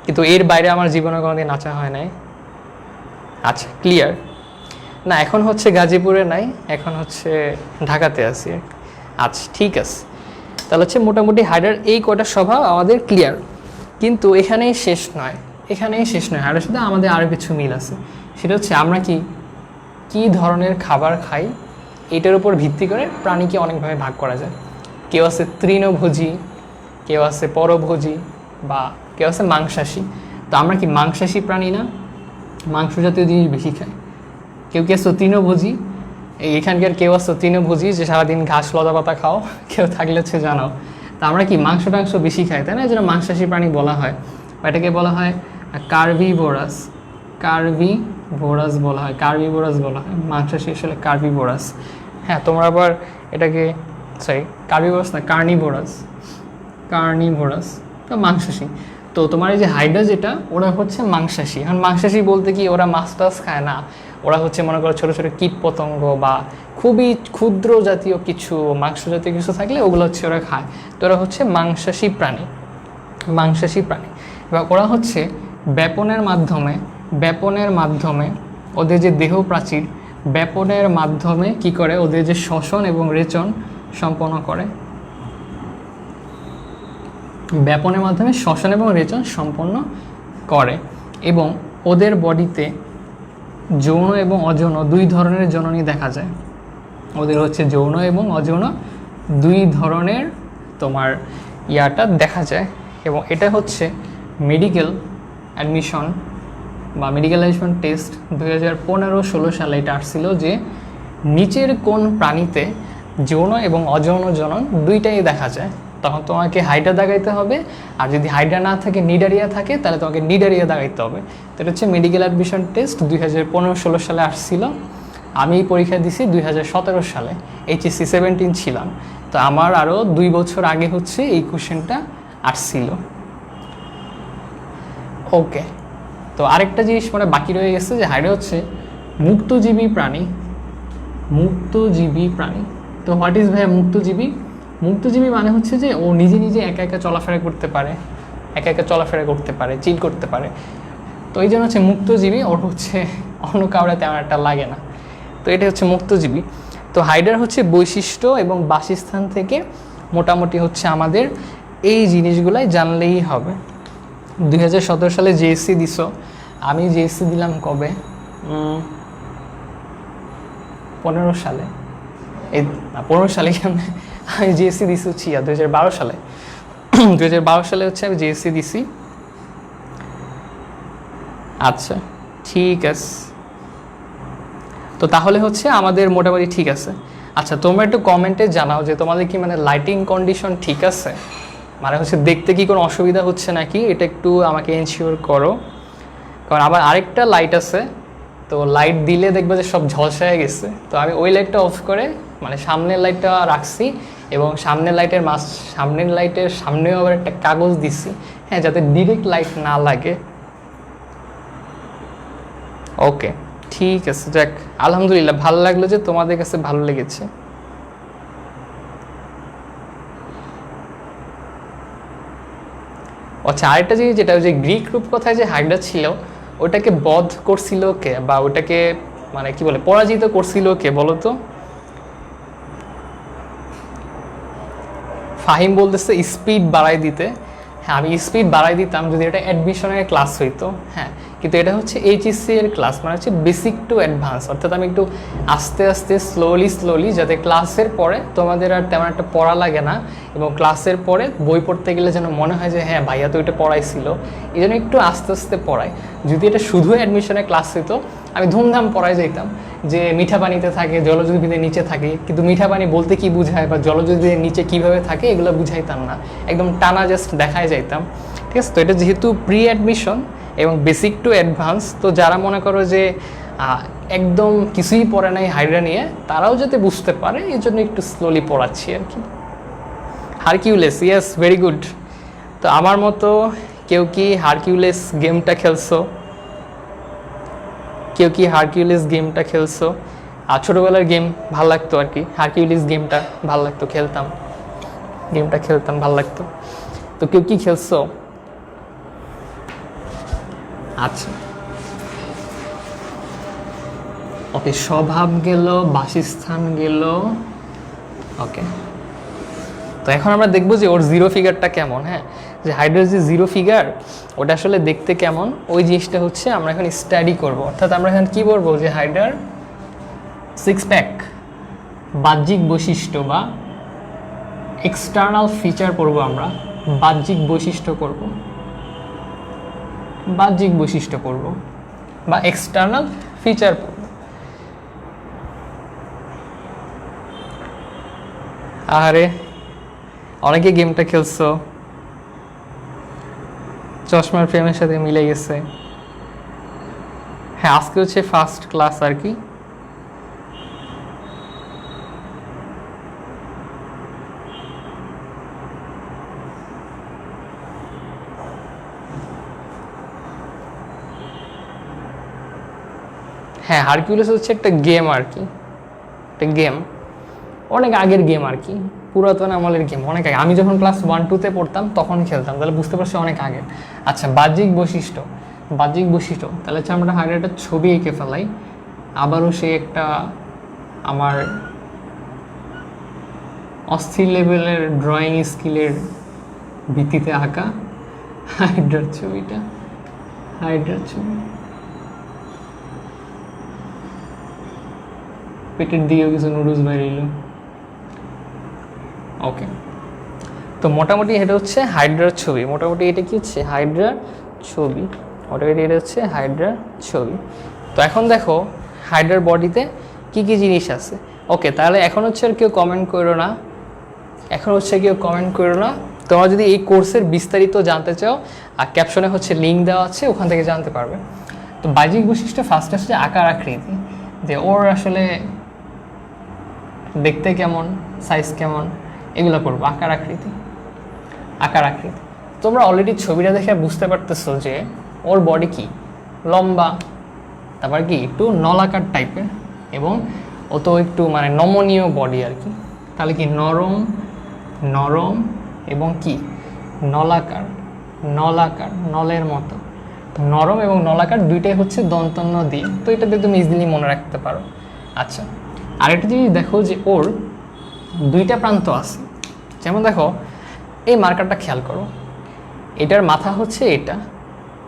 কিন্তু এর বাইরে আমার জীবনে কোনোদিন নাচা হয় নাই। আচ্ছা, ক্লিয়ার না? এখন হচ্ছে গাজীপুরে নাই, এখন হচ্ছে ঢাকাতে আছি। আচ্ছা, ঠিক আছে, তাহলে হচ্ছে মোটামুটি হাইডার এই কয়টা স্বভাব আমাদের ক্লিয়ার। কিন্তু এখানেই শেষ নয়, এখানেই শেষ নয়। হাইডার সাথে আমাদের আরও কিছু মিল আছে। সেটা হচ্ছে আমরা কি ধরনের খাবার খাই, এটার উপর ভিত্তি করে প্রাণীকে অনেকভাবে ভাগ করা যায়। কেউ আছে তৃণভোজী, কেউ আছে পরভোজী, বা কেউ আছে মাংসাশী। তো আমরা কি মাংসাশী প্রাণী না? মাংস জাতীয় জিনিস বেশি খাই। কেউ কি আছে তৃণভোজী? এখানকার কেউ আছে তৃণভোজী যে সারাদিন ঘাস লতা পাতা খাও, কেউ থাকলে হচ্ছে জানাও। তা আমরা কি মাংস টাংস বেশি খাই, তাই না? এই জন্য মাংসাশী প্রাণী বলা হয়, বা এটাকে বলা হয় কার্ভিভোরাস। কার্ভিভোরাস বলা হয়, কার্ভিভোরাস বলা হয়। মাংসাশী আসলে কার্ভিভোরাস। হ্যাঁ, তোমরা আবার এটাকে কার্ভিভোরাস না, কার্নিভোরাস তো মাংসাশী। তো তোমার এই যে হাইড্রা যেটা, ওরা হচ্ছে মাংসাশী। এখন মাংসাশী বলতে কি ওরা মাছ টাছ খায় না, ওরা হচ্ছে মনে করো ছোটো ছোটো কীট পতঙ্গ বা খুবই ক্ষুদ্র জাতীয় কিছু, মাংস জাতীয় কিছু থাকলে ওগুলো হচ্ছে ওরা খায়। তো ওরা হচ্ছে মাংসাশী প্রাণী, মাংসাশী প্রাণী। এবং ওরা হচ্ছে ব্যাপনের মাধ্যমে ওদের যে দেহ প্রাচীর, ব্যাপনের মাধ্যমে কি করে, ওদের যে শ্বসন এবং রেচন সম্পন্ন করে। ব্যাপনের মাধ্যমে শ্বসন এবং রেচন সম্পন্ন করে। এবং ওদের বডিতে যৌন এবং অযৌন দুই ধরনের জননী দেখা যায়। ওদের হচ্ছে যৌন এবং অযৌন দুই ধরনের তোমার ইয়াটা দেখা যায়। এবং এটা হচ্ছে মেডিকেল অ্যাডমিশন বা মেডিকেল অ্যাডমিশন টেস্ট 2015-16 সালে এটা আসছিল যে নিচের কোন প্রাণীতে যৌন এবং অযৌন জনন দুইটাই দেখা যায়। তখন তোমাকে হাইড্রা দাগাইতে হবে, আর যদি হাইড্রা না থাকে নিডারিয়া থাকে তাহলে তোমাকে নিডারিয়া দাগাইতে হবে। তো এটা হচ্ছে মেডিকেল অ্যাডমিশন টেস্ট 2015-16 সালে আসছিল। আমি এই পরীক্ষা দিছি 2017 সালে, HSC 17 ছিলাম। তো আমার আরও 2 বছর আগে হচ্ছে এই কোশ্চেনটা আসছিল। ওকে, তো আরেকটা জিনিস মানে বাকি রয়ে গেছে যে হাইড্রা হচ্ছে মুক্তজীবী প্রাণী। তো হোয়াট ইজ ভাইয়া মুক্তজীবী? মুক্তজীবী মানে হচ্ছে যে ও নিজে নিজে একা একা চলাফেরা করতে পারে, চিল করতে পারে। তো এই জন্য হচ্ছে মুক্তজীবী, ওর হচ্ছে অন্য কাউরে তেমন একটা লাগে না। তো এটা হচ্ছে মুক্তজীবী। তো হাইড্রার হচ্ছে বৈশিষ্ট্য এবং বাসস্থান থেকে মোটামুটি হচ্ছে আমাদের এই জিনিসগুলাই জানলেই হবে। 2017 সালে জিএসসি দিছো, আমি জিএসসি দিলাম কবে? 15 সালে। এই 15 সালে আমি জিএসসি দিছি হচ্ছে 2012 সালে। 2012 সালে হচ্ছে আমি জিএসসি দিছি। আচ্ছা, ঠিক আছে, তো তাহলে হচ্ছে আমাদের মোটামুটি ঠিক আছে। আচ্ছা, তোমরা একটু কমেন্টে জানাও যে তোমাদের কি মানে লাইটিং কন্ডিশন ঠিক আছে, মানে হচ্ছে দেখতে কি কোনো অসুবিধা হচ্ছে নাকি, এটা একটু আমাকে এনশিওর করো। কারণ আবার আরেকটা লাইট আছে, তো লাইট দিলে দেখবে যে সব ঝলসায় গেছে। তো আমি ওই লাইটটা অফ করে মানে সামনের লাইটটা রাখছি, এবং সামনের লাইটের সামনেও আবার একটা কাগজ দিছি, হ্যাঁ, যাতে ডিরেক্ট লাইট না লাগে। ওকে, ঠিক আছে, যাক আলহামদুলিল্লাহ, ভালো লাগলো যে তোমাদের কাছে ভালো লেগেছে। আচ্ছা, আরেকটা জিনিস যেটা ওই যে গ্রিক রূপকথায় যে হাইড্রা ছিল, ওটাকে বধ করছিল কে, বা ওটাকে মানে কি বলে পরাজিত করছিল কে বলো তো? ফাহিম বলতেছে স্পিড বাড়াই দিতে। হ্যাঁ, আমি স্পিড বাড়াই দিতাম যদি এটা অ্যাডমিশনের ক্লাস হইতো। হ্যাঁ, কিন্তু এটা হচ্ছে এইচএসসি এর ক্লাস, মানে হচ্ছে বেসিক টু অ্যাডভান্স, অর্থাৎ আমি একটু আস্তে আস্তে স্লোলি যাতে ক্লাসের পরে তোমাদের আর তেমন একটা পড়া লাগে না, এবং ক্লাসের পরে বই পড়তে গেলে যেন মনে হয় যে হ্যাঁ ভাইয়া তো এটা পড়াইছিল, এই জন্য একটু আস্তে আস্তে পড়াই। যদি এটা শুধু অ্যাডমিশনের ক্লাস হতো আমি ধুমধাম পড়াই যেতাম, যে মিঠা পানিতে থাকে, জলজ উদ্ভিদের নিচে থাকে, কিন্তু মিঠা পানি বলতে কি বোঝায় বা জলজ উদ্ভিদের নিচে কীভাবে থাকে এগুলো বুঝাইতাম না, একদম টানা জাস্ট দেখাই যাইতাম। ঠিক আছে, তো এটা যেহেতু প্রি অ্যাডমিশন এবং বেসিক টু অ্যাডভান্স, তো যারা মনে করো যে একদম কিছুই পড়ে নাই হাইড্রা নিয়ে, তারাও যাতে বুঝতে পারে এই জন্য একটু স্লোলি পড়াচ্ছি আর কি। Hercules, yes, very good. তো আমার মতো কেউ কি হারকিউলিস গেমটা খেলছো? কেউ কি হারকিউলিস গেমটা খেলছো? আর ছোটোবেলার গেম ভাল লাগতো আর কি, হারকিউলিস গেমটা ভাল লাগতো, খেলতাম, গেমটা খেলতাম, ভাল লাগতো। তো কেউ কি খেলছো? আচ্ছা, ওকে, স্বভাব গেল, বাসস্থান গেল, ওকে। তো এখন আমরা দেখবো যে ওর জিরো ফিগারটা কেমন। হ্যাঁ, যে হাইড্রার যে জিরো ফিগার ওটা আসলে দেখতে কেমন, ওই জিনিসটা হচ্ছে আমরা এখন স্টাডি করব। অর্থাৎ আমরা এখন কী বলবো, যে হাইড্রার সিক্স প্যাক বাহ্যিক বৈশিষ্ট্য বা এক্সটার্নাল ফিচার পড়বো আমরা, বাহ্যিক বৈশিষ্ট্য করব, বাহ্যিক বৈশিষ্ট্য পড়ব বা এক্সটার্নাল ফিচার পড়ব। আরে অনেকে গেমটা খেলছো, চশমার ফ্রেমের সাথে মিলে গেছে। হ্যাঁ, আজকে হচ্ছে ফার্স্ট ক্লাস আর কি। হ্যাঁ, হারকিউলিস হচ্ছে একটা গেম আর কি, একটা গেম, অনেক আগের গেম আর কি, পুরাতন আমলের গেম, অনেক আগে। আমি যখন ক্লাস 1-2-তে পড়তাম তখন খেলতাম, তাহলে বুঝতে পারছি অনেক আগে। আচ্ছা, বাহ্যিক বৈশিষ্ট্য, বাহ্যিক বৈশিষ্ট্য, তাহলে হচ্ছে আমরা হাইড্রার একটা ছবি এঁকে ফেলাই। আবারও সে একটা আমার অস্থির লেভেলের ড্রয়িং স্কিলের ভিত্তিতে আঁকা হাইড্রার ছবিটা, হাইড্রার ছবি, পেটের দিকেও কিছু নুডলস বেরিয়েল। ওকে, তো মোটামুটি এটা হচ্ছে হাইড্রার ছবি, মোটামুটি এটা কি হচ্ছে হাইড্রার ছবি, মোটামুটি এটা হচ্ছে হাইড্রার ছবি। তো এখন দেখো হাইড্রার বডিতে কি কি জিনিস আছে। ওকে, তাহলে এখন হচ্ছে আর কেউ কমেন্ট করো না, এখন হচ্ছে কেউ কমেন্ট করো না। তোমরা যদি এই কোর্সের বিস্তারিত জানতে চাও, আর ক্যাপশনে হচ্ছে লিঙ্ক দেওয়া আছে, ওখান থেকে জানতে পারবে। তো বাহ্যিক বৈশিষ্ট্য ফার্স্ট হচ্ছে আকার আকৃতি, যে ওর আসলে দেখতে কেমন, সাইজ কেমন, এগুলো করবো। আকার আকৃতি, আকার আকৃতি, তোমরা অলরেডি ছবিটা দেখে বুঝতে পারতেছো যে ওর বডি কি লম্বা, তারপর কি একটু নলাকার টাইপের, এবং ও তো একটু মানে নমনীয় বডি আর কি। তাহলে কি নরম, নরম এবং কি নলাকার, নলাকার, নলের মতো, নরম এবং নলাকার দুইটাই হচ্ছে দন্তন্য দিয়ে। তো এটাতে তুমি ইজিলি মনে রাখতে পারো। আচ্ছা, আরেকটা জিনিস দেখো যে ওর দুইটা প্রান্ত আছে। যেমন দেখো এই মার্কারটা খেয়াল করো, এটার মাথা হচ্ছে এটা,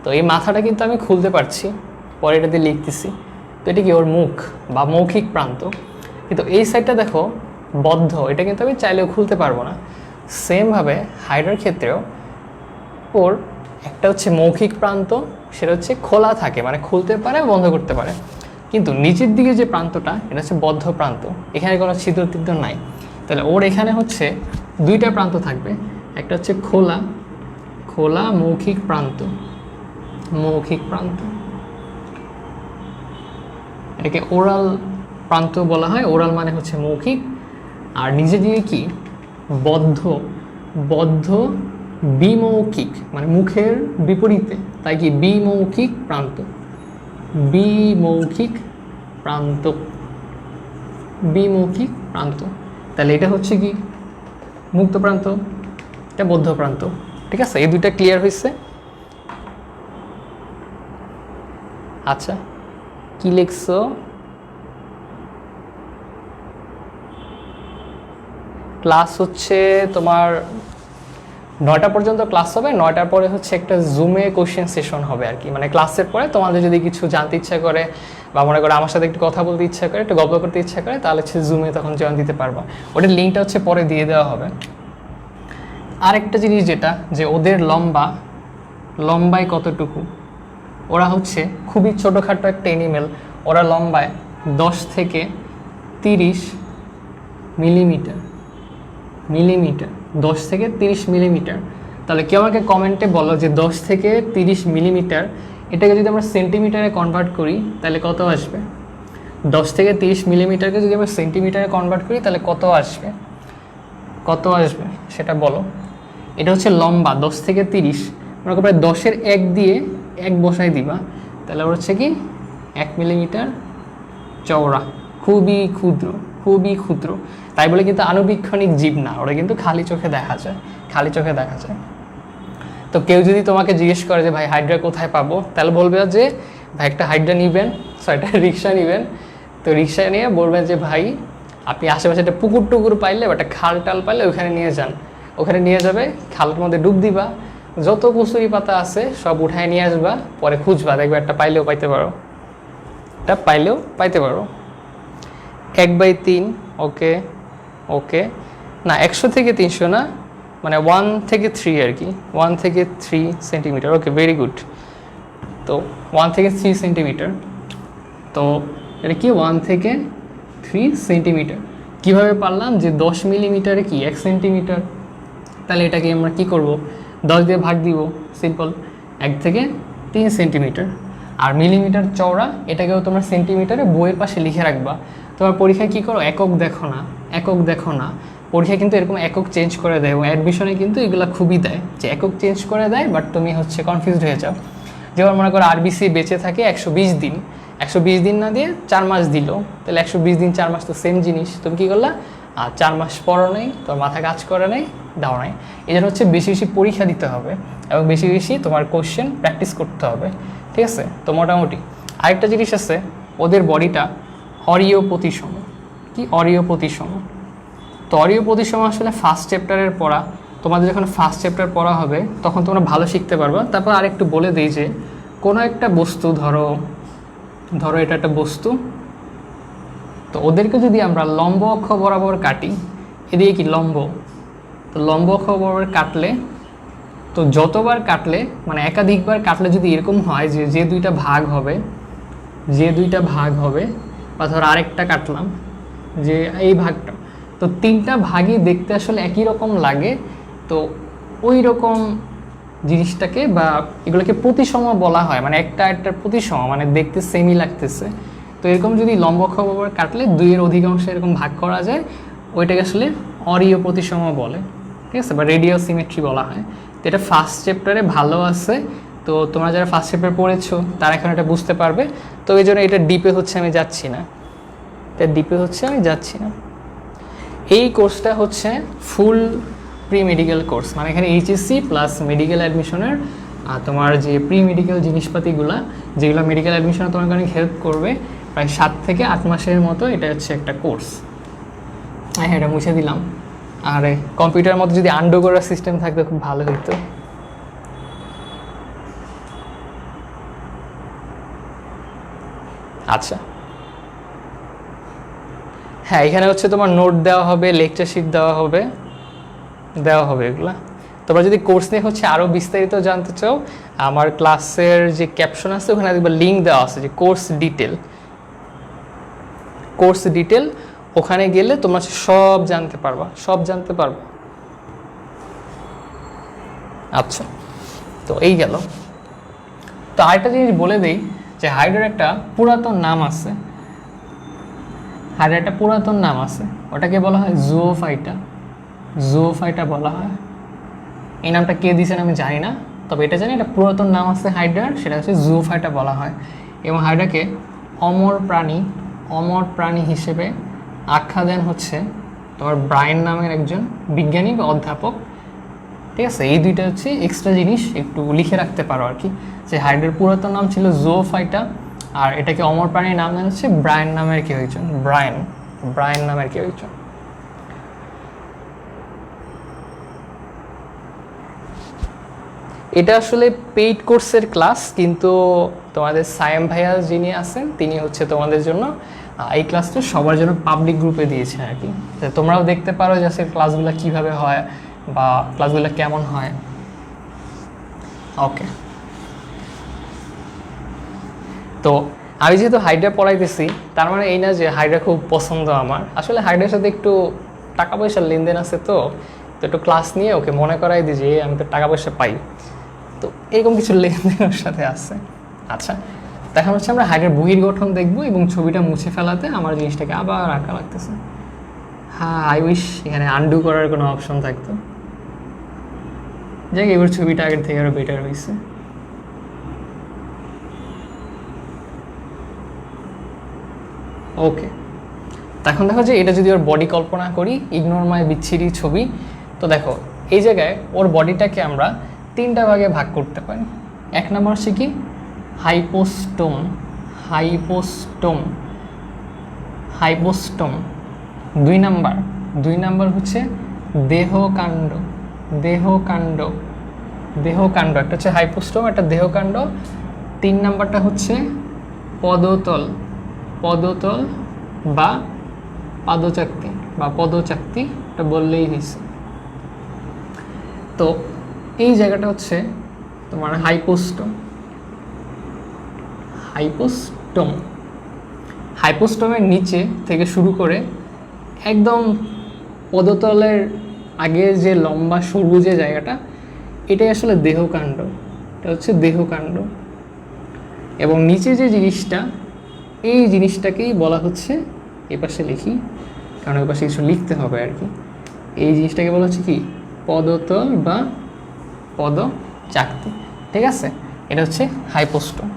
তো এই মাথাটা কিন্তু আমি খুলতে পারছি, পরে এটা দিয়ে লিখতেছি। তো এটা কি ওর মুখ বা মৌখিক প্রান্ত। কিন্তু এই সাইডটা দেখো বদ্ধ, এটা কিন্তু আমি চাইলেও খুলতে পারবো না। সেমভাবে হাইড্রার ক্ষেত্রেও ওর একটা হচ্ছে মৌখিক প্রান্ত, সেটা হচ্ছে খোলা থাকে, মানে খুলতে পারে, বন্ধ করতে পারে। কিন্তু নিচের দিকে যে প্রান্তটা, এটা হচ্ছে বদ্ধ প্রান্ত, এখানে কোনো ছিদ্র টিদ্র নাই। তাহলে ওর এখানে হচ্ছে দুইটা প্রান্ত থাকবে, একটা হচ্ছে খোলা, খোলা মৌখিক প্রান্ত, মৌখিক প্রান্ত, এটাকে ওরাল প্রান্ত বলা হয়। ওরাল মানে হচ্ছে মৌখিক। আর নিচের দিকে কি বদ্ধ, বদ্ধ বিমৌখিক, মানে মুখের বিপরীতে, তাই কি বিমৌখিক প্রান্ত, বিমৌখিক প্রান্ত, বিমৌখিক প্রান্ত। তাহলে এটা হচ্ছে কি মুক্ত প্রান্ত, এটা বদ্ধ প্রান্ত। ঠিক আছে, এই দুইটা ক্লিয়ার হয়েছে। আচ্ছা, কি লিখছো? ক্লাস হচ্ছে তোমার 9টা পর্যন্ত ক্লাস হবে, 9টার পরে হচ্ছে একটা জুমে কোশ্চেন সেশন হবে আর কি, মানে ক্লাসের পরে তোমাদের যদি কিছু জানতে ইচ্ছা করে বা মনে করো আমার সাথে একটু কথা বলতে ইচ্ছা করে, একটু গল্প করতে ইচ্ছা করে, তাহলে হচ্ছে জুমে তখন জয়েন দিতে পারবা। ওটার লিঙ্কটা হচ্ছে পরে দিয়ে দেওয়া হবে। আরেকটা জিনিস যেটা, যে ওদের লম্বায় কতটুকু, ওরা হচ্ছে খুবই ছোটোখাটো একটা এনিমেল, ওরা লম্বায় 10 থেকে 30 মিলিমিটার 10 থেকে 30 মিলিমিটার। তাহলে কেউ আমাকে কমেন্টে বলো যে 10 থেকে 30 মিলিমিটার এটাকে যদি আমরা সেন্টিমিটারে কনভার্ট করি তাহলে কত আসবে? 10 থেকে 30 মিলিমিটারকে যদি আমরা সেন্টিমিটারে কনভার্ট করি তাহলে কত আসবে সেটা বলো। এটা হচ্ছে লম্বা 10 থেকে 30, মনে করো প্রায় 10-এর 1 দিয়ে 1 বসাই দিবা, তাহলে ওর হচ্ছে কি 1 মিলিমিটার চওড়া, খুবই ক্ষুদ্র। তাই বলে কিন্তু আণুবীক্ষণিক জীব না, ওরা কিন্তু খালি চোখে দেখা যায়। তো কেউ যদি তোমাকে জিজ্ঞেস করে যে ভাই হাইড্রা কোথায় পাবো, তাহলে বলবে যে ভাই একটা হাইড্রা নিবেন, একটা রিক্সা নিবেন। তো রিক্সা নিয়ে বলবেন যে ভাই আপনি আশেপাশে একটা পুকুর টুকুর পাইলে বা একটা খাল টাল পাইলে ওখানে নিয়ে যান, ওখানে নিয়ে যাবে, খালের মধ্যে ডুব দিবা, যত কচুরি পাতা আছে সব উঠায় নিয়ে আসবা, পরে খুঁজবা, দেখবে একটা পাইলেও পাইতে পারো। 1/3, ওকে না 100 থেকে 300 না, মানে 1 থেকে 3 আর কি, 1 থেকে 3 সেন্টিমিটার। ওকে, ভেরি গুড। তো 1 থেকে 3 সেন্টিমিটার, তো এটা কি 1 থেকে 3 সেন্টিমিটার। কীভাবে পারলাম যে 10 মিলিমিটারে কি 1 সেন্টিমিটার, তাহলে এটাকে আমরা কি করব, 10 দিয়ে ভাগ দিব, সিম্পল, 1 থেকে 3 সেন্টিমিটার। আর মিলিমিটার চওড়া, এটাকেও তোমরা সেন্টিমিটারে বইয়ের পাশে লিখে রাখবা। তোমার পরীক্ষায় কী করো, একক দেখো না, পরীক্ষায় কিন্তু এরকম একক চেঞ্জ করে দেয়, এবং অ্যাডমিশনে কিন্তু এগুলো খুবই দেয় যে একক চেঞ্জ করে দেয়, বাট তুমি হচ্ছে কনফিউজড হয়ে যাও। যেমন মনে করো আরবিসি বেঁচে থাকে 120 দিন, 120 দিন না দিয়ে 4 মাস দিল, তাহলে 120 দিন 4 মাস তো সেম জিনিস, তুমি কী করলা, 4 মাস পড়ো নেই, তোর মাথা কাজ করে নেই, দাও নাই। এই জন্য হচ্ছে বেশি পরীক্ষা দিতে হবে এবং বেশি তোমার কোশ্চেন প্র্যাকটিস করতে হবে, ঠিক আছে? তো মোটামুটি আরেকটা জিনিস আছে, ওদের বডিটা অরীয় প্রতিসম। কি অরীয় প্রতিসম? তো অরীয় প্রতিসম আসলে ফার্স্ট চ্যাপ্টারের পড়া, তোমাদের যখন ফার্স্ট চ্যাপ্টার পড়া হবে তখন তোমরা ভালো শিখতে পারবা। তারপর আরেকটু বলে দিই যে কোনো একটা বস্তু, ধরো এটা একটা বস্তু, তো ওদেরকে যদি আমরা লম্ব অক্ষ বরাবর কাটি, এদিকে কি লম্ব, তো লম্ব অক্ষ বরাবর কাটলে, তো যতবার কাটলে মানে একাধিকবার কাটলে যদি এরকম হয় যে দুইটা ভাগ হবে, বা ধর আরেকটা কাটলাম যে এই ভাগটা, তো 3টা ভাগই দেখতে আসলে একই রকম লাগে, তো ওই রকম জিনিসটাকে বা এগুলোকে প্রতিসম বলা হয়, মানে একটার প্রতিসম, মানে দেখতে সেমই লাগতেছে। তো এরকম যদি লম্ব অক্ষ বরাবর কাটলে 2-এর অধিকাংশ এরকম ভাগ করা যায়, ওইটাকে আসলে অরীয় প্রতিসম বলে, ঠিক আছে, বা রেডিয়াল সিমেট্রি বলা হয়। তো এটা ফার্স্ট চ্যাপ্টারে ভালো আছে, তো তোমরা যারা ফার্স্ট চ্যাপ্টার পড়েছো তারা এখন এটা বুঝতে পারবে। তো এই জন্য এটা ডিপে হচ্ছে আমি যাচ্ছি না। এই কোর্সটা হচ্ছে ফুল প্রি মেডিকেল কোর্স, মানে এখানে এইচএসসি প্লাস মেডিকেল অ্যাডমিশনের তোমার যে প্রি মেডিকেল জিনিসপাতিগুলো, যেগুলো মেডিকেল অ্যাডমিশনে তোমাকে অনেক হেল্প করবে, প্রায় 7 থেকে 8 মাসের মতো এটা হচ্ছে একটা কোর্স। হ্যাঁ, এটা মুছে দিলাম। আর কম্পিউটারের মধ্যে যদি আন্ডু করার সিস্টেম থাকতো খুব ভালো হতো। আচ্ছা, হ্যাঁ, এখানে হচ্ছে তোমার নোট দেওয়া হবে, লেকচার শিট দেওয়া হবে এগুলা। তোমরা যদি কোর্স নিয়ে হচ্ছে আরও বিস্তারিত জানতে চাও, আমার ক্লাসের যে ক্যাপশন আছে ওখানে দেখবা লিঙ্ক দেওয়া আছে যে কোর্স ডিটেল, ওখানে গেলে তোমরা সব জানতে পারবা। আচ্ছা, তো এই গেল। তো আরেকটা জিনিস বলে দিই যে হাইড্রার একটা পুরাতন নাম আছে, ওটাকে বলা হয় জুওফাইটা বলা হয়। এই নামটা কে দিয়েছেন আমি জানি না, তবে এটা জানি একটা পুরাতন নাম আছে হাইড্রার, সেটা হচ্ছে জুওফাইটা বলা হয়। এবং হাইড্রাকে অমর প্রাণী হিসেবে আখ্যা দেন হচ্ছে তোমার ব্রায়ান নামের একজন বিজ্ঞানী বা অধ্যাপক, ঠিক আছে? এই দুইটা হচ্ছে এক্সট্রা জিনিস একটু লিখে রাখতে পারো আর কি, যে হাইড্রার পুরাতন নাম ছিল জুওফাইটা, আর এটাকে অমর প্রাণীর নাম হচ্ছে ব্রায়ান নামের কেউ একজন। এটা আসলে পেইড কোর্সের ক্লাস, কিন্তু তোমাদের সায়েম ভাইয়া যিনি আছেন তিনি হচ্ছে তোমাদের জন্য এই ক্লাসটা সবার জন্য পাবলিক গ্রুপে দিয়েছে আর কি। তোমরাও দেখতে পারো যে আসলে ক্লাসগুলো কীভাবে হয় বা ক্লাসগুলো কেমন হয়। ওকে, তো আমি যেহেতু হাইড্রা পড়াইতেছি তার মানে এই না যে হাইড্রা খুব পছন্দ আমার। আসলে হাইড্রার সাথে একটু টাকা পয়সার লেনদেন আছে, তো একটু ক্লাস নিয়ে ওকে মনে করাই দিই যে আমি তো টাকা পয়সা পাই, তো এরকম কিছু লেনদেন ওর সাথে আছে। আচ্ছা, এখন হচ্ছে আমরা হাইড্রার বহির গঠন দেখবো এবং ছবিটা মুছে ফেলাতে আমার জিনিসটাকে আবার আঁকা লাগতেছে। হ্যাঁ, আই উইশ এখানে আনডু করার কোনো অপশন থাকতো। যাই, এবার ছবিটা আগের থেকে আরও বেটার হয়েছে। ওকে, এখন দেখো যে এটা যদি ওর বডি কল্পনা করি, ইগনোর মাই বিচ্ছিরি ছবি, তো দেখো এই জায়গায় ওর বডিটাকে আমরা 3টা ভাগে ভাগ করতে পারি। 1 নম্বর হচ্ছে কি হাইপোস্টোম, হাইপোস্টোম, হাইপোস্টোম। 2 নাম্বার হচ্ছে দেহকাণ্ড, দেহকাণ্ড, দেহকাণ্ড। একটা হচ্ছে হাইপোস্টোম, একটা দেহকাণ্ড। 3 নাম্বারটা হচ্ছে পদতল, পদতল বা পাদচাকতি বা পদচাকতি, এটা বললেই হয়েছে। তো এই জায়গাটা হচ্ছে তোমার হাইপোস্টোম, হাইপোস্টোম। হাইপোস্টোমের নিচে থেকে শুরু করে একদম পদতলের আগে যে লম্বা সরু যে জায়গাটা, এটাই আসলে দেহকাণ্ড, এটা হচ্ছে দেহকাণ্ড। এবং নিচে যে জিনিসটা, এই জিনিসটাকেই বলা হচ্ছে, এ পাশে লিখি কারণ ওই পাশে কিছু লিখতে হবে আর কি, এই জিনিসটাকে বলা হচ্ছে কি পদতল বা পদচাকতি। ঠিক আছে, এটা হচ্ছে হাইপোস্টোম।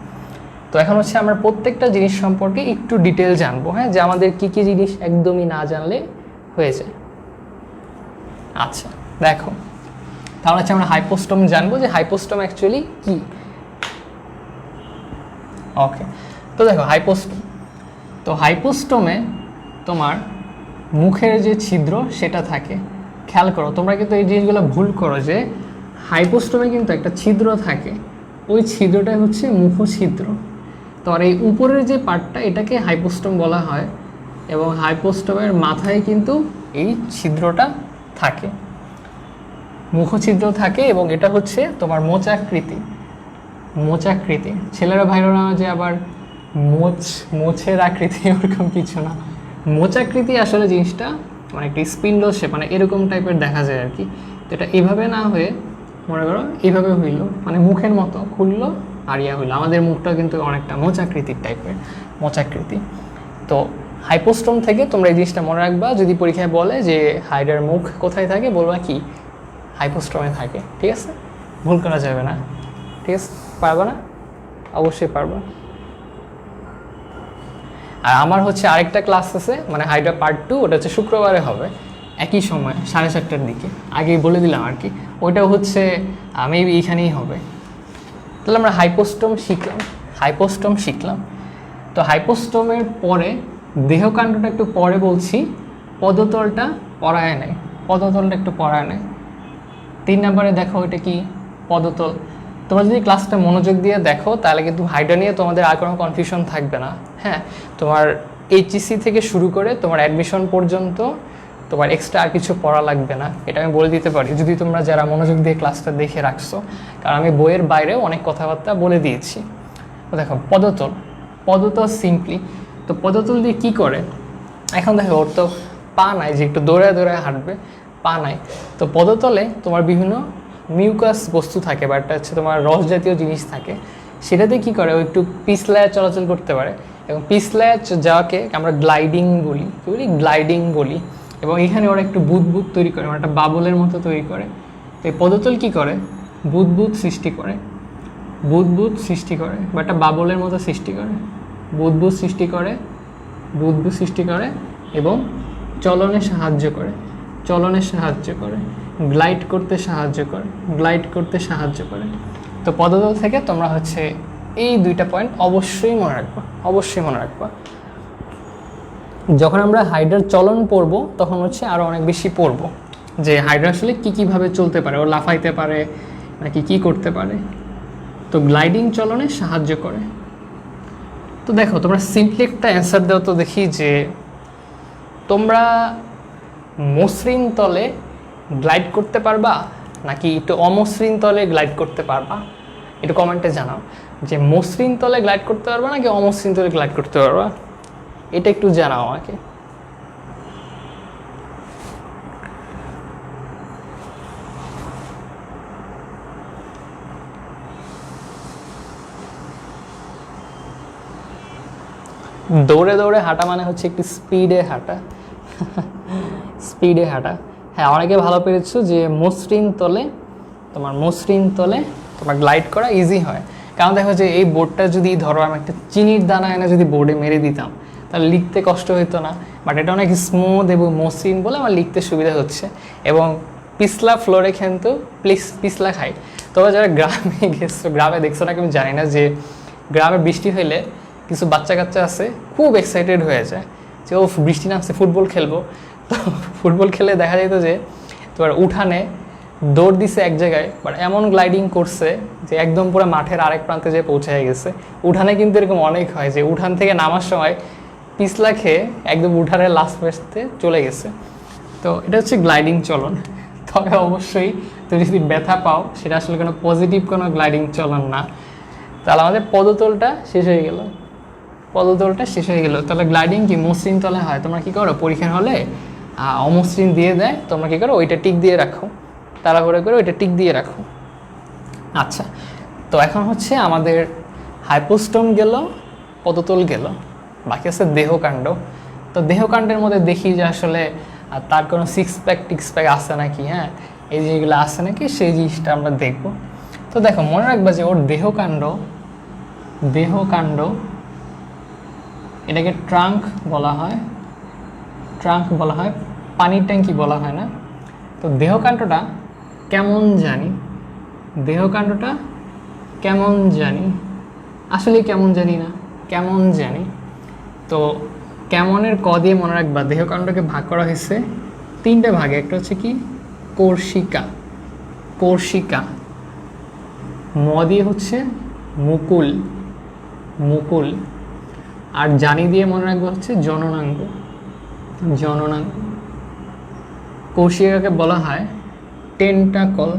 তো এখন হচ্ছে আমরা প্রত্যেকটা জিনিস সম্পর্কে একটু ডিটেল জানবো, হ্যাঁ, যে আমাদের কী কী জিনিস একদমই না জানলে হয়ে যায়। আচ্ছা দেখো, তাহলে হচ্ছে আমরা হাইপোস্টোম জানবো যে হাইপোস্টোম অ্যাকচুয়ালি কি। ওকে, তো দেখো হাইপোস্টোম, তো হাইপোস্টোমে তোমার মুখের যে ছিদ্র সেটা থাকে। খেয়াল করো, তোমরা কিন্তু এই জিনিসগুলো ভুল করো যে হাইপোস্টোমে কিন্তু একটা ছিদ্র থাকে, ওই ছিদ্রটাই হচ্ছে মুখছিদ্র। তো আর এই উপরের যে পার্টটা, এটাকে হাইপোস্টোম বলা হয়, এবং হাইপোস্টোমের মাথায় কিন্তু এই ছিদ্রটা থাকে, মুখছিদ্র থাকে, এবং এটা হচ্ছে তোমার মোচাকৃতি, মোচাকৃতি। ছেলেরা ভাইরা যে আবার মোছের আকৃতি, ওরকম কিছু না, মোচাকৃতি আসলে জিনিসটা মানে একটা স্পিন্ডল শেপ, মানে এরকম টাইপের দেখা যায় আর কি। তো এটা এইভাবে না হয়ে মনে করো এইভাবে হইলো, মানে মুখের মতো খুললো আর ইয়া হইলো। আমাদের মুখটা কিন্তু অনেকটা মোচাকৃতির টাইপের, মোচাকৃতি। তো হাইপোস্টোম থেকে তোমরা এই জিনিসটা মনে রাখবা, যদি পরীক্ষায় বলে যে হাইড্রার মুখ কোথায় থাকে, বলবা কি হাইপোস্টোমে থাকে। ঠিক আছে, ভুল করা যাবে না। ঠিক আছে, পারবা না? অবশ্যই পারবা। আর আমার হচ্ছে আরেকটা ক্লাস আছে, মানে হাইড্রা পার্ট 2, ওটা হচ্ছে শুক্রবারে হবে, একই সময় 7:30টার দিকে, আগেই বলে দিলাম আর কি। ওইটাও হচ্ছে মেবি এইখানেই হবে। তাহলে আমরা হাইপোস্টোম শিখলাম, হাইপোস্টোম শিখলাম। তো হাইপোস্টোমের পরে দেহকাণ্ডটা একটু পরে বলছি, পদতলটা পড়ায় নেয়, পদতলটা একটু পড়ায় নেয়। 3 নম্বরে দেখো এটা কি পদতল। তোমরা যদি ক্লাসটা মনোযোগ দিয়ে দেখো তাহলে কিন্তু হাইড্রা নিয়ে তোমাদের আর কোনো কনফিউশন থাকবে না। হ্যাঁ, তোমার এইচএসসি থেকে শুরু করে তোমার অ্যাডমিশন পর্যন্ত তোমার এক্সট্রা আর কিছু পড়া লাগবে না, এটা আমি বলে দিতে পারি, যদি তোমরা যারা মনোযোগ দিয়ে ক্লাসটা দেখে রাখছো, কারণ আমি বইয়ের বাইরেও অনেক কথাবার্তা বলে দিয়েছি। তো দেখো পদতল, পদতল সিম্পলি, তো পদতল দিয়ে কী করে, এখন দেখো ওর তো পা নাই যে একটু দৌড়ায় দৌড়ায় হাঁটবে, পা নাই। তো পদতলে তোমার বিভিন্ন মিউকাস বস্তু থাকে বা একটা হচ্ছে তোমার রস জাতীয় জিনিস থাকে, সেটাতে কী করে ও একটু পিছলায় চলাচল করতে পারে, এবং পিছলায় যাওয়াকে আমরা গ্লাইডিং বলি, কী বলি গ্লাইডিং বলি। এবং এখানে ওরা একটু বুদবুদ তৈরি করে, মানে একটা বাবলের মতো তৈরি করে। তো এই পদতল কী করে, বুদবুদ সৃষ্টি করে, বুদবুদ সৃষ্টি করে বা একটা বাবলের মতো সৃষ্টি করে, বুদবুদ সৃষ্টি করে, বুদবুদ সৃষ্টি করে এবং চলনে সাহায্য করে, চলনে সাহায্য করে, গ্লাইড করতে সাহায্য করে, গ্লাইড করতে সাহায্য করে। তো পদতল থেকে তোমরা হচ্ছে এই 2টা পয়েন্ট অবশ্যই মনে রাখবা, অবশ্যই মনে রাখবা। যখন আমরা হাইড্রার চলন পড়ব তখন হচ্ছে আরও অনেক বেশি পড়ব যে হাইড্রা আসলে কীভাবে চলতে পারে, ও লাফাইতে পারে, নাকি কি করতে পারে? তো গ্লাইডিং চলনে সাহায্য করে। তো দেখো তোমরা সিম্পলি একটা অ্যান্সার দাও তো দেখি, যে তোমরা মসৃণ তলে গ্লাইড করতে পারবা নাকি একটু অমসৃণ তলে গ্লাইড করতে পারবা? একটু কমেন্টে জানাও যে মসৃণ তলে গ্লাইড করতে পারবা নাকি অমসৃণ তলে গ্লাইড করতে পারবা, এটা একটু জানাও আমাকে। দৌড়ে দৌড়ে হাঁটা মানে হচ্ছে একটু স্পিডে হাঁটা। স্পিডে হাঁটা, হ্যাঁ অনেকে ভালো পেরেছো যে মসৃণ তলে তোমার গ্লাইড করা ইজি হয়। কারণ দেখো যে এই বোর্ডটা যদি ধরো আমি একটা চিনির দানা এনে যদি বোর্ডে মেরে দিতাম তাহলে লিখতে কষ্ট হতো না, বাট এটা অনেক স্মুথ এবং মসৃণ বলে আমার লিখতে সুবিধা হচ্ছে। এবং পিছলা ফ্লোরে কিন্তু পিছলা খাই। তোমরা যারা গ্রামে গেছো, গ্রামে দেখছো নাকি আমি জানি না, যে গ্রামে বৃষ্টি হইলে কিছু বাচ্চা কাচ্চা আছে খুব এক্সাইটেড হয়ে যায় যে ও বৃষ্টি নামছে, ফুটবল খেলবো। তো ফুটবল খেলে দেখা যেত যে তোমার উঠানে দৌড় দিছে এক জায়গায়, বাট এমন গ্লাইডিং করছে যে একদম পুরো মাঠের আরেক প্রান্তে যেয়ে পৌঁছে গেছে। উঠানে কিন্তু এরকম অনেক হয় যে উঠান থেকে নামার সময় পিছলা খেয়ে একদম উঠানের লাস্ট পেস্টে চলে গেছে। তো এটা হচ্ছে গ্লাইডিং চলন। তবে অবশ্যই তুমি যদি ব্যথা পাও সেটা আসলে কোনো পজিটিভ কোনো গ্লাইডিং চলন না। তাহলে আমাদের পদতলটা শেষ হয়ে গেল, তাহলে গ্লাইডিং কি মসৃণ তলে হয়? তোমরা কী করো পরীক্ষার হলে অমসৃণ দিয়ে দেয়, তোমরা কী করো ওইটা টিক দিয়ে রাখো, তাড়াহুড়ো করে ওইটা টিক দিয়ে রাখো। আচ্ছা, তো এখন হচ্ছে আমাদের হাইপোস্টোম গেল, পদতল গেল, বাকি আছে দেহকাণ্ড। তো দেহকাণ্ডের মধ্যে দেখি যে আসলে তার কোনো সিক্স প্যাক আছে নাকি, হ্যাঁ এই যেগুলো আছে নাকি সেই জিনিসটা আমরা দেখব। তো দেখো মনে রাখবা যে ওর দেহকাণ্ড এটাকে ট্রাঙ্ক বলা হয়, পানির ট্যাঙ্কি বলা হয় না। তো দেহকাণ্ডটা কেমন জানি, আসলে কেমন জানি। তো কেমনের ক দিয়ে মনে রাখবা দেহকাণ্ডকে ভাগ করা হয়েছে তিনটে ভাগে। একটা হচ্ছে কি কোর্শিকা, ম দিয়ে হচ্ছে মুকুল, আর জানি দিয়ে মনে রাখবো হচ্ছে জননাঙ্গ। কোর্শিকাকে বলা হয় টেন্টাকল,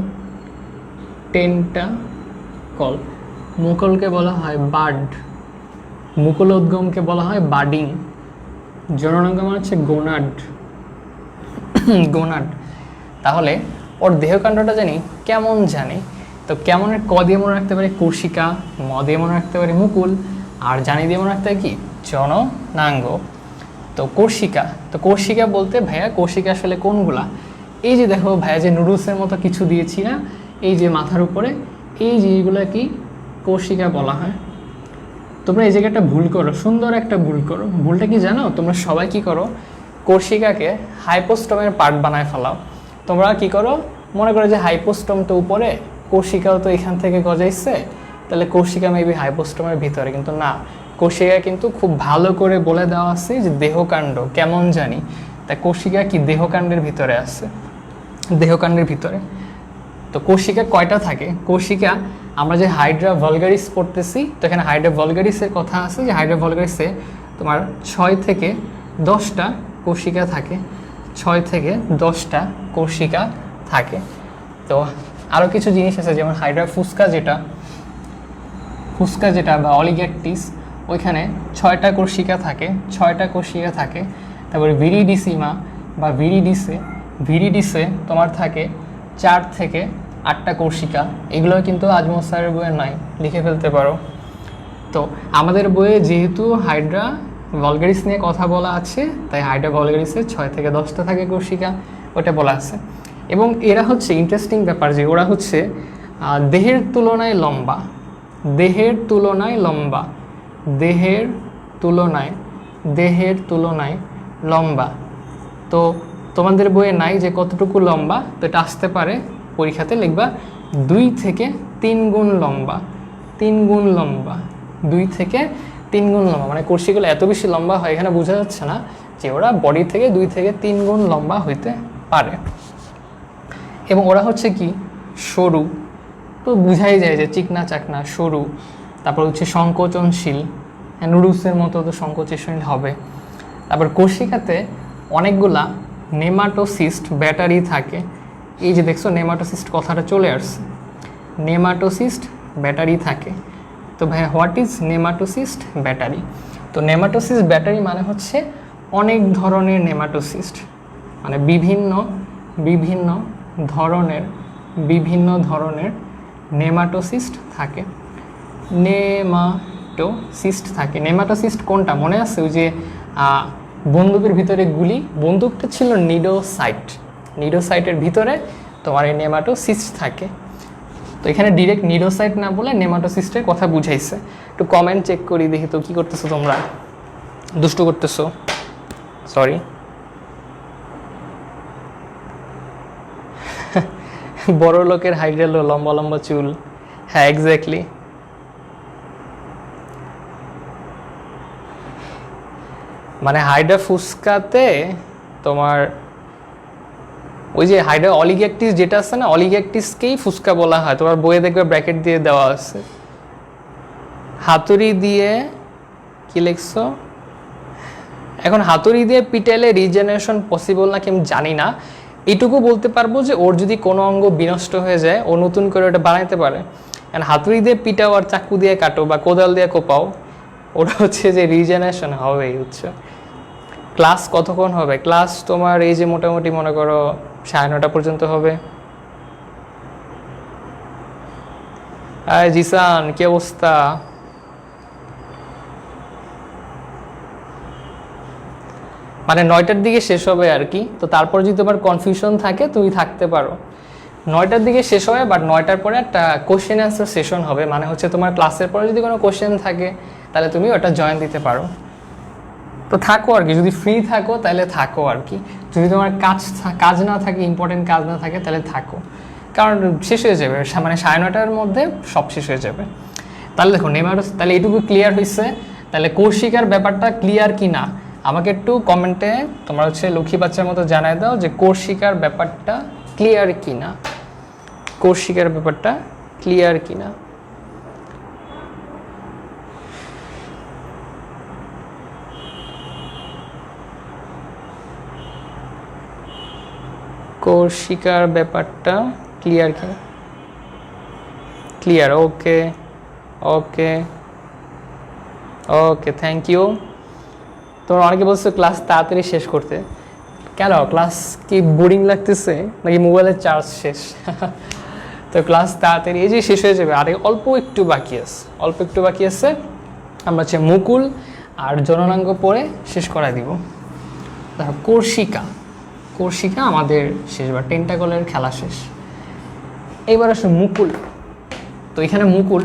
মুকুলকে বলা হয় বার্ড, মুকুলোদ্গমকে বলা হয় বার্ডিং, জননাঙ্গ মানে হচ্ছে গোনাড। তাহলে ওর দেহকাণ্ডটা কেমন জানি। তো কেমনের ক দিয়ে মনে রাখতে পারি কোর্শিকা, ম দিয়ে মনে রাখতে পারি মুকুল, আর জানি দিয়ে মনে রাখতে হয় কি জননাঙ্গ। তো কোর্শিকা বলতে ভাইয়া কোর্শিকা আসলে কোনগুলা? এই যে দেখো ভাইয়া যে নুডলসের মতো কিছু দিয়েছি না এই যে মাথার উপরে, এই জিনিসগুলো কি কোর্শিকা বলা হয়। তোমরা এই জায়গাটা ভুল করো, সুন্দর একটা ভুল করো। ভুলটা কি জানো? তোমরা সবাই কি করো, কোর্শিকাকে হাইপোস্টোমের পার্ট বানায় ফেলাও। তোমরা কি করো, মনে করো যে হাইপোস্টোম তো উপরে, কোর্শিকাও তো এখান থেকে গজাইছে, তাহলে কোর্শিকা মেবি হাইপোস্টোমের ভিতরে, কিন্তু না, কোর্শিকা কিন্তু খুব ভালো করে বলে দেওয়া আছে যে দেহকাণ্ড কেমন জানি। তাই কোর্শিকা কি দেহকাণ্ডের ভিতরে আছে, তো কোর্শিকা কয়টা থাকে? কোর্শিকা আমরা যে হাইড্রা ভলগারিস পড়তেছি, তো এখানে হাইড্রা ভলগারিসের কথা আছে যে হাইড্রা ভলগারিসে তোমার 6 থেকে 10টা কোর্শিকা থাকে, 6 থেকে 10টা কোর্শিকা থাকে। তো আরও কিছু জিনিস আছে, যেমন হাইড্রা ফুসকা যেটা বা অলিগ্যাকটিস, ওইখানে 6টা কোর্শিকা থাকে। তারপরে ভিরিডিসিমা বা ভিরিডিসে তোমার থাকে 4 থেকে 8টা কোর্শিকা। এগুলো কিন্তু আজমল স্যারের বইয়ে নাই, লিখে ফেলতে পারো। তো আমাদের বইয়ে যেহেতু হাইড্রা ভলগারিস নিয়ে কথা বলা আছে, তাই হাইড্রা ভলগারিসে 6 থেকে 10টা থাকে কোর্শিকা, ওটা বলা আছে। এবং এরা হচ্ছে ইন্টারেস্টিং ব্যাপার যে ওরা হচ্ছে দেহের তুলনায় লম্বা। তো তোমাদের বইয়ে নাই যে কতটুকু লম্বা, তো এটা আসতে পারে পরীক্ষাতে, লিখবা 2 থেকে 3 গুণ লম্বা, 2 থেকে 3 গুণ লম্বা। মানে কোর্শিকাগুলো এত বেশি লম্বা হয়, এখানে বোঝা যাচ্ছে না যে ওরা বডি থেকে 2 থেকে 3 গুণ লম্বা হইতে পারে। এবং ওরা হচ্ছে কি তো বুঝাই যায় যে চিকনা চাকনা সরু, তারপর হচ্ছে সংকোচনশীল, নুডলসের মতো তো সংকোচনশীল হবে। তারপর কোষিকাতে অনেকগুলা নেমাটোসিস্ট ব্যাটারি থাকে। এই যে দেখছো নেমাটোসিস্ট কথাটা চলে আসছে, নেমাটোসিস্ট ব্যাটারি থাকে। তো ভাই হোয়াট ইজ নেমাটোসিস্ট ব্যাটারি? তো নেমাটোসিস্ট ব্যাটারি মানে হচ্ছে অনেক ধরনের নেমাটোসিস্ট, মানে বিভিন্ন বিভিন্ন ধরনের নেমাটোসিস্ট থাকে। নেমাটোসিস্ট থাকে। নেমাটোসিস্ট কোনটা মনে আছে? ওই যে বন্দুকের ভিতরে গুলি, বন্দুকটা ছিল নিডোসাইট, নিডোসাইটের ভিতরে তোমার এই নেমাটোসিস্ট থাকে। তো এখানে ডিরেক্ট নিডোসাইট না বলে নেমাটোসিস্টের কথা বুঝাইছে। একটু কমেন্ট চেক করি দেখি তো কি করতেছো তোমরা, দুষ্টু করতেছো, সরি। বড় লোকের হাইড্রেল লম্বা লম্বা চুল, হ্যাঁ এক্স্যাক্টলি। মানে হাইড্রা ফুসকাতে তোমার ওই যে হাইড্রা অলিগ্যাকটিস যেটা আছে না, অলিগ্যাকটিসকেই ফুসকা বলা হয়। তোমার বইয়ে দেখবে ব্র্যাকেট দিয়ে দেওয়া আছে। হাতুড়ি দিয়ে কি লিখছো? এখন হাতুড়ি দিয়ে পিটাইলে রিজেনারেশন পসিবল নাকি আমি জানি না। এইটুকু বলতে পারবো যে ওর যদি কোনো অঙ্গ বিনষ্ট হয়ে যায় ও নতুন করে ওটা বানাইতে পারে। কারণ হাতুড়ি দিয়ে পিটাও আর চাকু দিয়ে কাটো বা কোদাল দিয়ে কোপাও, ওটা হচ্ছে যে রিজেনারেশন হবেই হচ্ছে। ক্লাস কতক্ষণ হবে? ক্লাস তোমার এই যে মোটামুটি মনে করো 9:30 পর্যন্ত হবে। জিসান কি অবস্থা? মানে 9টার দিকে শেষ হবে আর কি। তো তারপর যদি তোমার কনফিউশন থাকে তুমি থাকতে পারো। 9টার দিকে শেষ হবে, বাট 9টার পরে একটা কোশ্চেন অ্যান্সার সেশন হবে। মানে হচ্ছে তোমার ক্লাসের পরে যদি কোনো কোশ্চেন থাকে তাহলে তুমি ওটা জয়েন দিতে পারো। তো থাকো আর কি, যদি ফ্রি থাকো তাহলে থাকো আর কি। যদি তোমার কাজ না থাকে, ইম্পর্টেন্ট কাজ না থাকে তাহলে থাকো, কারণ শেষ হয়ে যাবে মানে 9:30টার মধ্যে সব শেষ হয়ে যাবে। তাহলে দেখো তাহলে এইটুকু ক্লিয়ার হয়েছে। তাহলে কোষিকার ব্যাপারটা ক্লিয়ার কি না আমাকে একটু কমেন্টে তোমরা হচ্ছে লক্ষ্মী বাচ্চার মতো জানাই দাও যে কোষিকার ব্যাপারটা ক্লিয়ার কি না, কোষিকার ব্যাপারটা ক্লিয়ার কি না। কোষিকার ব্যাপারটা ক্লিয়ার কি? Clear, okay okay okay, thank you. তোমরা অনেকে বলছো ক্লাস তাড়াতাড়ি শেষ করতে, কেন ক্লাস কি বোরিং লাগতেছে নাকি মোবাইলের চার্জ শেষ? তো ক্লাস তাড়াতাড়ি এই যে শেষ হয়ে যাবে, আর অল্প একটু বাকি আছে, অল্প একটু বাকি আছে। আমরা হচ্ছে মুকুল আর জননাঙ্গ পরে শেষ করাই দিব। দেখো কোষিকা, কোষিকা আমাদের শেষ, বা টেন্টাকলের খেলা শেষ। এইবার আসলে মুকুল। তো এখানে মুকুল,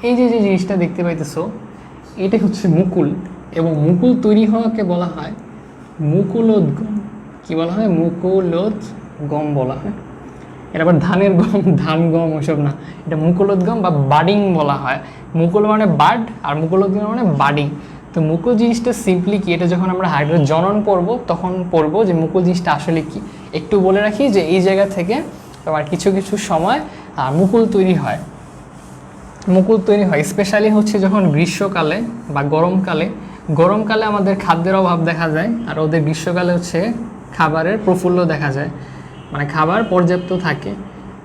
এই যে যে জিনিসটা দেখতে পাইতেছো এটাই হচ্ছে মুকুল, এবং মুকুল তৈরি হওয়াকে বলা হয় মুকুলোদ্গম। কি বলা হয়? মুকুলোদ্গম বলা হয়। এটা আবার ধানের গম, ধান গম ওসব না, এটা মুকুলোদ্গম বা বাডিং বলা হয়। মুকুল মানে বার্ড আর মুকুলোদ্গম মানে বাডিং। তো মুকুল জিনিসটা সিম্পলি কি, এটা যখন আমরা হাইড্রো জনন পড়বো তখন পড়বো যে মুকুল জিনিসটা আসলে কি। একটু বলে রাখি যে এই জায়গা থেকে তোমার কিছু কিছু সময় মুকুল তৈরি হয়। মুকুল তৈরি হয় স্পেশালি হচ্ছে যখন গ্রীষ্মকালে বা গরমকালে। গরমকালে আমাদের খাদ্যের অভাব দেখা যায়, আর ওদের গ্রীষ্মকালে হচ্ছে খাবারের প্রফুল্ল দেখা যায়, মানে খাবার পর্যাপ্ত থাকে।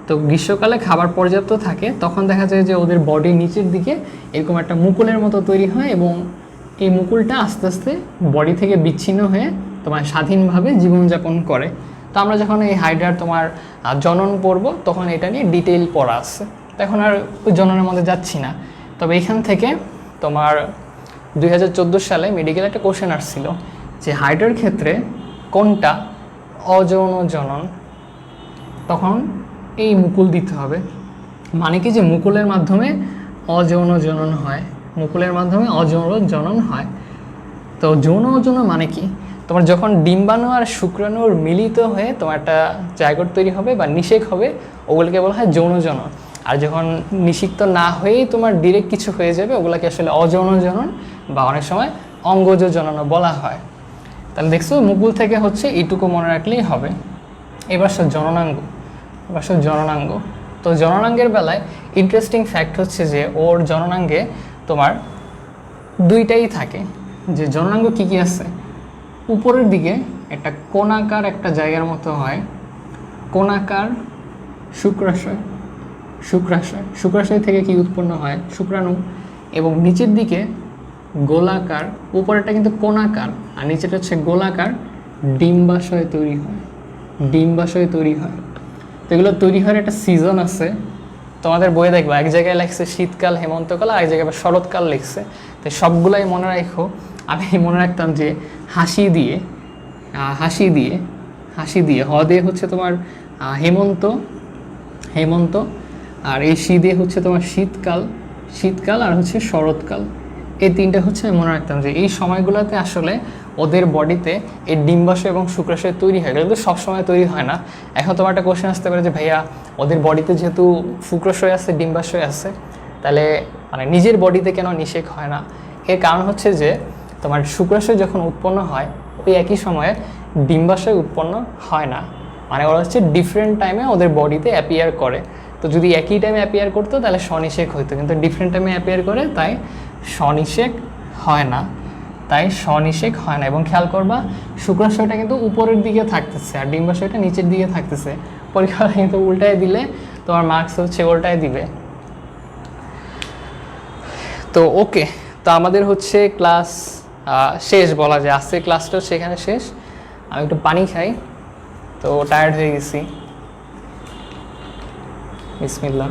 তো গ্রীষ্মকালে খাবার পর্যাপ্ত থাকে, তখন দেখা যায় যে ওদের বডির নিচের দিকে এরকম একটা মুকুলের মতো তৈরি হয়, এবং এই মুকুলটা আস্তে আস্তে বডি থেকে বিচ্ছিন্ন হয়ে তোমার স্বাধীনভাবে জীবনযাপন করে। তো আমরা যখন এই হাইড্রার তোমার জনন পড়ব তখন এটা নিয়ে ডিটেইল পড়া আছে, তো এখন আর ওই জননের মধ্যে যাচ্ছি না। তবে এখান থেকে তোমার 2014 সালে মেডিকেল একটা কোশ্চেন আসছিল যে হাইড্রার ক্ষেত্রে কোনটা অযৌন জনন, তখন এই মুকুল দিতে হবে। মানে কি যে মুকুলের মাধ্যমে অযৌন জনন হয়, মুকুলের মাধ্যমে অযৌন জনন হয়। তো যৌন অযৌন মানে কি, তোমার যখন ডিম্বাণু আর শুক্রাণুর মিলিত হয়ে তোমার একটা জায়গোট তৈরি হবে বা নিষেক হবে, ওগুলোকে বলা হয় যৌন জনন। আর যখন নিষিক্ত না হয়েই তোমার ডিরেক্ট কিছু হয়ে যাবে, ওগুলোকে আসলে অযৌন জনন বা অনেক সময় অঙ্গজ জননও বলা হয়। তাহলে দেখছো মুকুল থেকে হচ্ছে এইটুকু মনে রাখলেই হবে। এবার সব জননাঙ্গ, এবার সব জননাঙ্গ। তো জননাঙ্গের বেলায় ইন্টারেস্টিং ফ্যাক্ট হচ্ছে যে ওর জননাঙ্গে তোমার দুইটাই থাকে। যে জননাঙ্গ কী কী আছে, উপরের দিকে একটা কোণাকার একটা জায়গার মতো হয়, কোণাকার শুক্রাশয়, শুক্রাশয় থেকে কি উৎপন্ন হয়, শুক্রাণু। এবং নিচের দিকে গোলাকার, উপরেরটা কিন্তু কোণাকার আর নিচেটা হচ্ছে গোলাকার ডিম্বাশয় তৈরি হয়, ডিম্বাশয় তৈরি হয়। তো এগুলো তৈরি হওয়ার একটা সিজন আছে, তোমাদের বইয়ে দেখবা এক জায়গায় লিখছে শীতকাল, হেমন্তকাল, আর এক জায়গায় আবার শরৎকাল লিখছে। তো সবগুলাই মনে রাখো। আমি মনে রাখতাম যে হাসি দিয়ে হ দিয়ে হচ্ছে তোমার হেমন্ত, আর এই শি দিয়ে হচ্ছে তোমার শীতকাল আর হচ্ছে শরৎকাল। এই তিনটা হচ্ছে আমি মনে রাখতাম যে এই সময়গুলোতে আসলে ওদের বডিতে এই ডিম্বাশয় এবং শুক্রাশয় তৈরি হয়, কিন্তু সবসময় তৈরি হয় না। এখন তোমার একটা কোশ্চেন আসতে পারে যে ভাইয়া ওদের বডিতে যেহেতু শুক্রাশয় আছে, ডিম্বাশয় আছে, তাহলে মানে নিজের বডিতে কেন নিষেক হয় না? এর কারণ হচ্ছে যে তোমার শুক্রাশয় যখন উৎপন্ন হয় ওই একই সময়ে ডিম্বাশয় উৎপন্ন হয় না, মানে ওরা হচ্ছে ডিফারেন্ট টাইমে ওদের বডিতে অ্যাপিয়ার করে। তো যদি একই টাইমে অ্যাপিয়ার করতো তাহলে স্বনিষেক হইতো, কিন্তু ডিফারেন্ট টাইমে অ্যাপিয়ার করে তাই স্বনিষেক হয় না, এবং খেয়াল করবা শুক্রাশয়টা কিন্তু উপরের দিকে থাকতেছে আর ডিম্বাশয়টা নিচের দিকে থাকতেছে। পরীক্ষা কিন্তু উল্টায় দিলে তোমার মার্কস হচ্ছে উল্টায় দিবে। তো ওকে, তো আমাদের হচ্ছে ক্লাস শেষ বলা যায়, আজকের ক্লাসটাও সেখানে শেষ। আমি একটু পানি খাই, তো টায়ার্ড হয়ে গেছি। বিসমিল্লাহ।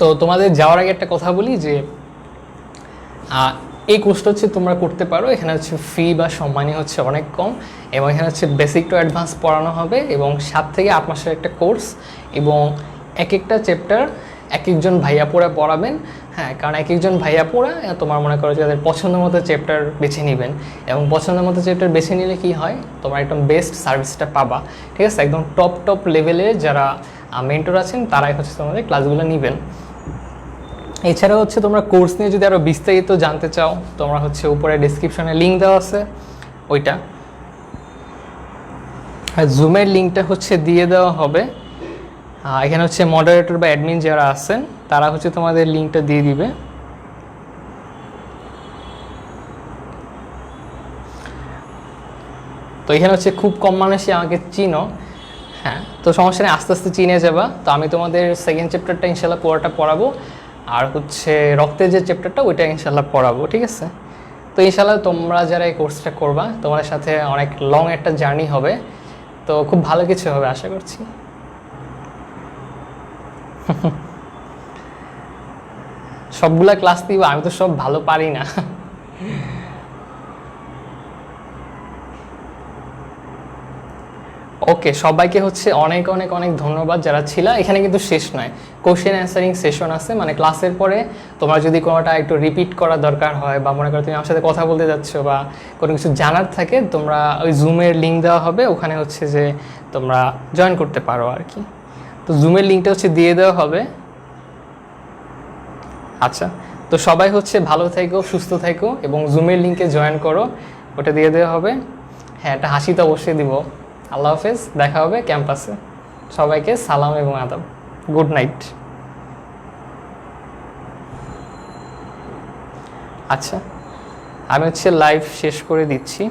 তো তোমাদের যাওয়ার আগে একটা কথা বলি যে এই কোর্সটা হচ্ছে তোমরা করতে পারো, এখানে হচ্ছে ফি বা সম্মানী হচ্ছে অনেক কম, এবং এখানে হচ্ছে বেসিক টু অ্যাডভান্স পড়ানো হবে, এবং 7 থেকে 8 মাসের একটা কোর্স, এবং এক একটা চ্যাপ্টার এক একজন ভাইয়াপুরা পড়াবেন। হ্যাঁ, কারণ এক একজন ভাইয়াপুরা তোমার মনে করো যে তাদের পছন্দ মতো চ্যাপ্টার বেছে নেবেন, এবং পছন্দ মতো চ্যাপ্টার বেছে নিলে কি হয়, তোমার একদম বেস্ট সার্ভিসটা পাবা। ঠিক আছে, একদম টপ লেভেলের যারা মেন্টর আছেন তারাই হচ্ছে তোমাদের ক্লাসগুলো নেবেন। এছাড়া হচ্ছে তোমরা কোর্স নিয়ে যদি আরও বিস্তারিত জানতে চাও, তোমরা হচ্ছে উপরে ডেসক্রিপশনে লিঙ্ক দেওয়া আছে ওইটা, আর জুমের লিঙ্কটা হচ্ছে দিয়ে দেওয়া হবে। এখানে হচ্ছে মডারেটর বা অ্যাডমিন যারা আছেন তারা হচ্ছে তোমাদের লিঙ্কটা দিয়ে দিবে। তো এখানে হচ্ছে খুব কম মানুষই আমাকে চিনো, হ্যাঁ, তো সমস্যা নেই, আস্তে আস্তে চিনে যাবা। তো আমি তোমাদের সেকেন্ড চ্যাপ্টারটা ইনশাল্লাহ পুরোটা পড়াবো, আর হচ্ছে রক্তের যে চ্যাপ্টারটা ওইটা ইনশাল্লাহ পড়াবো। ঠিক আছে, তো ইনশাল্লাহ তোমরা যারা এই কোর্সটা করবা তোমাদের সাথে অনেক লং একটা জার্নি হবে, তো খুব ভালো কিছু হবে আশা করছি। সবগুলা ক্লাস দিব, আমি তো সব ভালো পারি না। ওকে, সবাইকে হচ্ছে অনেক অনেক অনেক ধন্যবাদ যারা ছিল এখানে। কিন্তু শেষ নয়, কোশ্চেন অ্যান্সারিং সেশন আছে, মানে ক্লাসের পরে তোমার যদি কোনোটা একটু রিপিট করা দরকার হয়, বা মনে করো তুমি আমার সাথে কথা বলতে যাচ্ছ বা কোনো কিছু জানার থাকে, তোমরা ওই জুমের লিঙ্ক দেওয়া হবে, ওখানে হচ্ছে যে তোমরা জয়েন করতে পারো আর কি। তো জুমের লিঙ্কটা হচ্ছে দিয়ে দেওয়া হবে। আচ্ছা, তো সবাই হচ্ছে ভালো থেকো, সুস্থ থেকো, এবং জুমের লিঙ্কে জয়েন করো, ওটা দিয়ে দেওয়া হবে। হ্যাঁ, একটা হাসি তো অবশ্যই দিব। আল্লাহ হাফেজ, দেখা হবে ক্যাম্পাসে। সবাইকে সালাম এবং আদাব, গুড নাইট। আচ্ছা, আমি হচ্ছে লাইভ শেষ করে দিচ্ছি।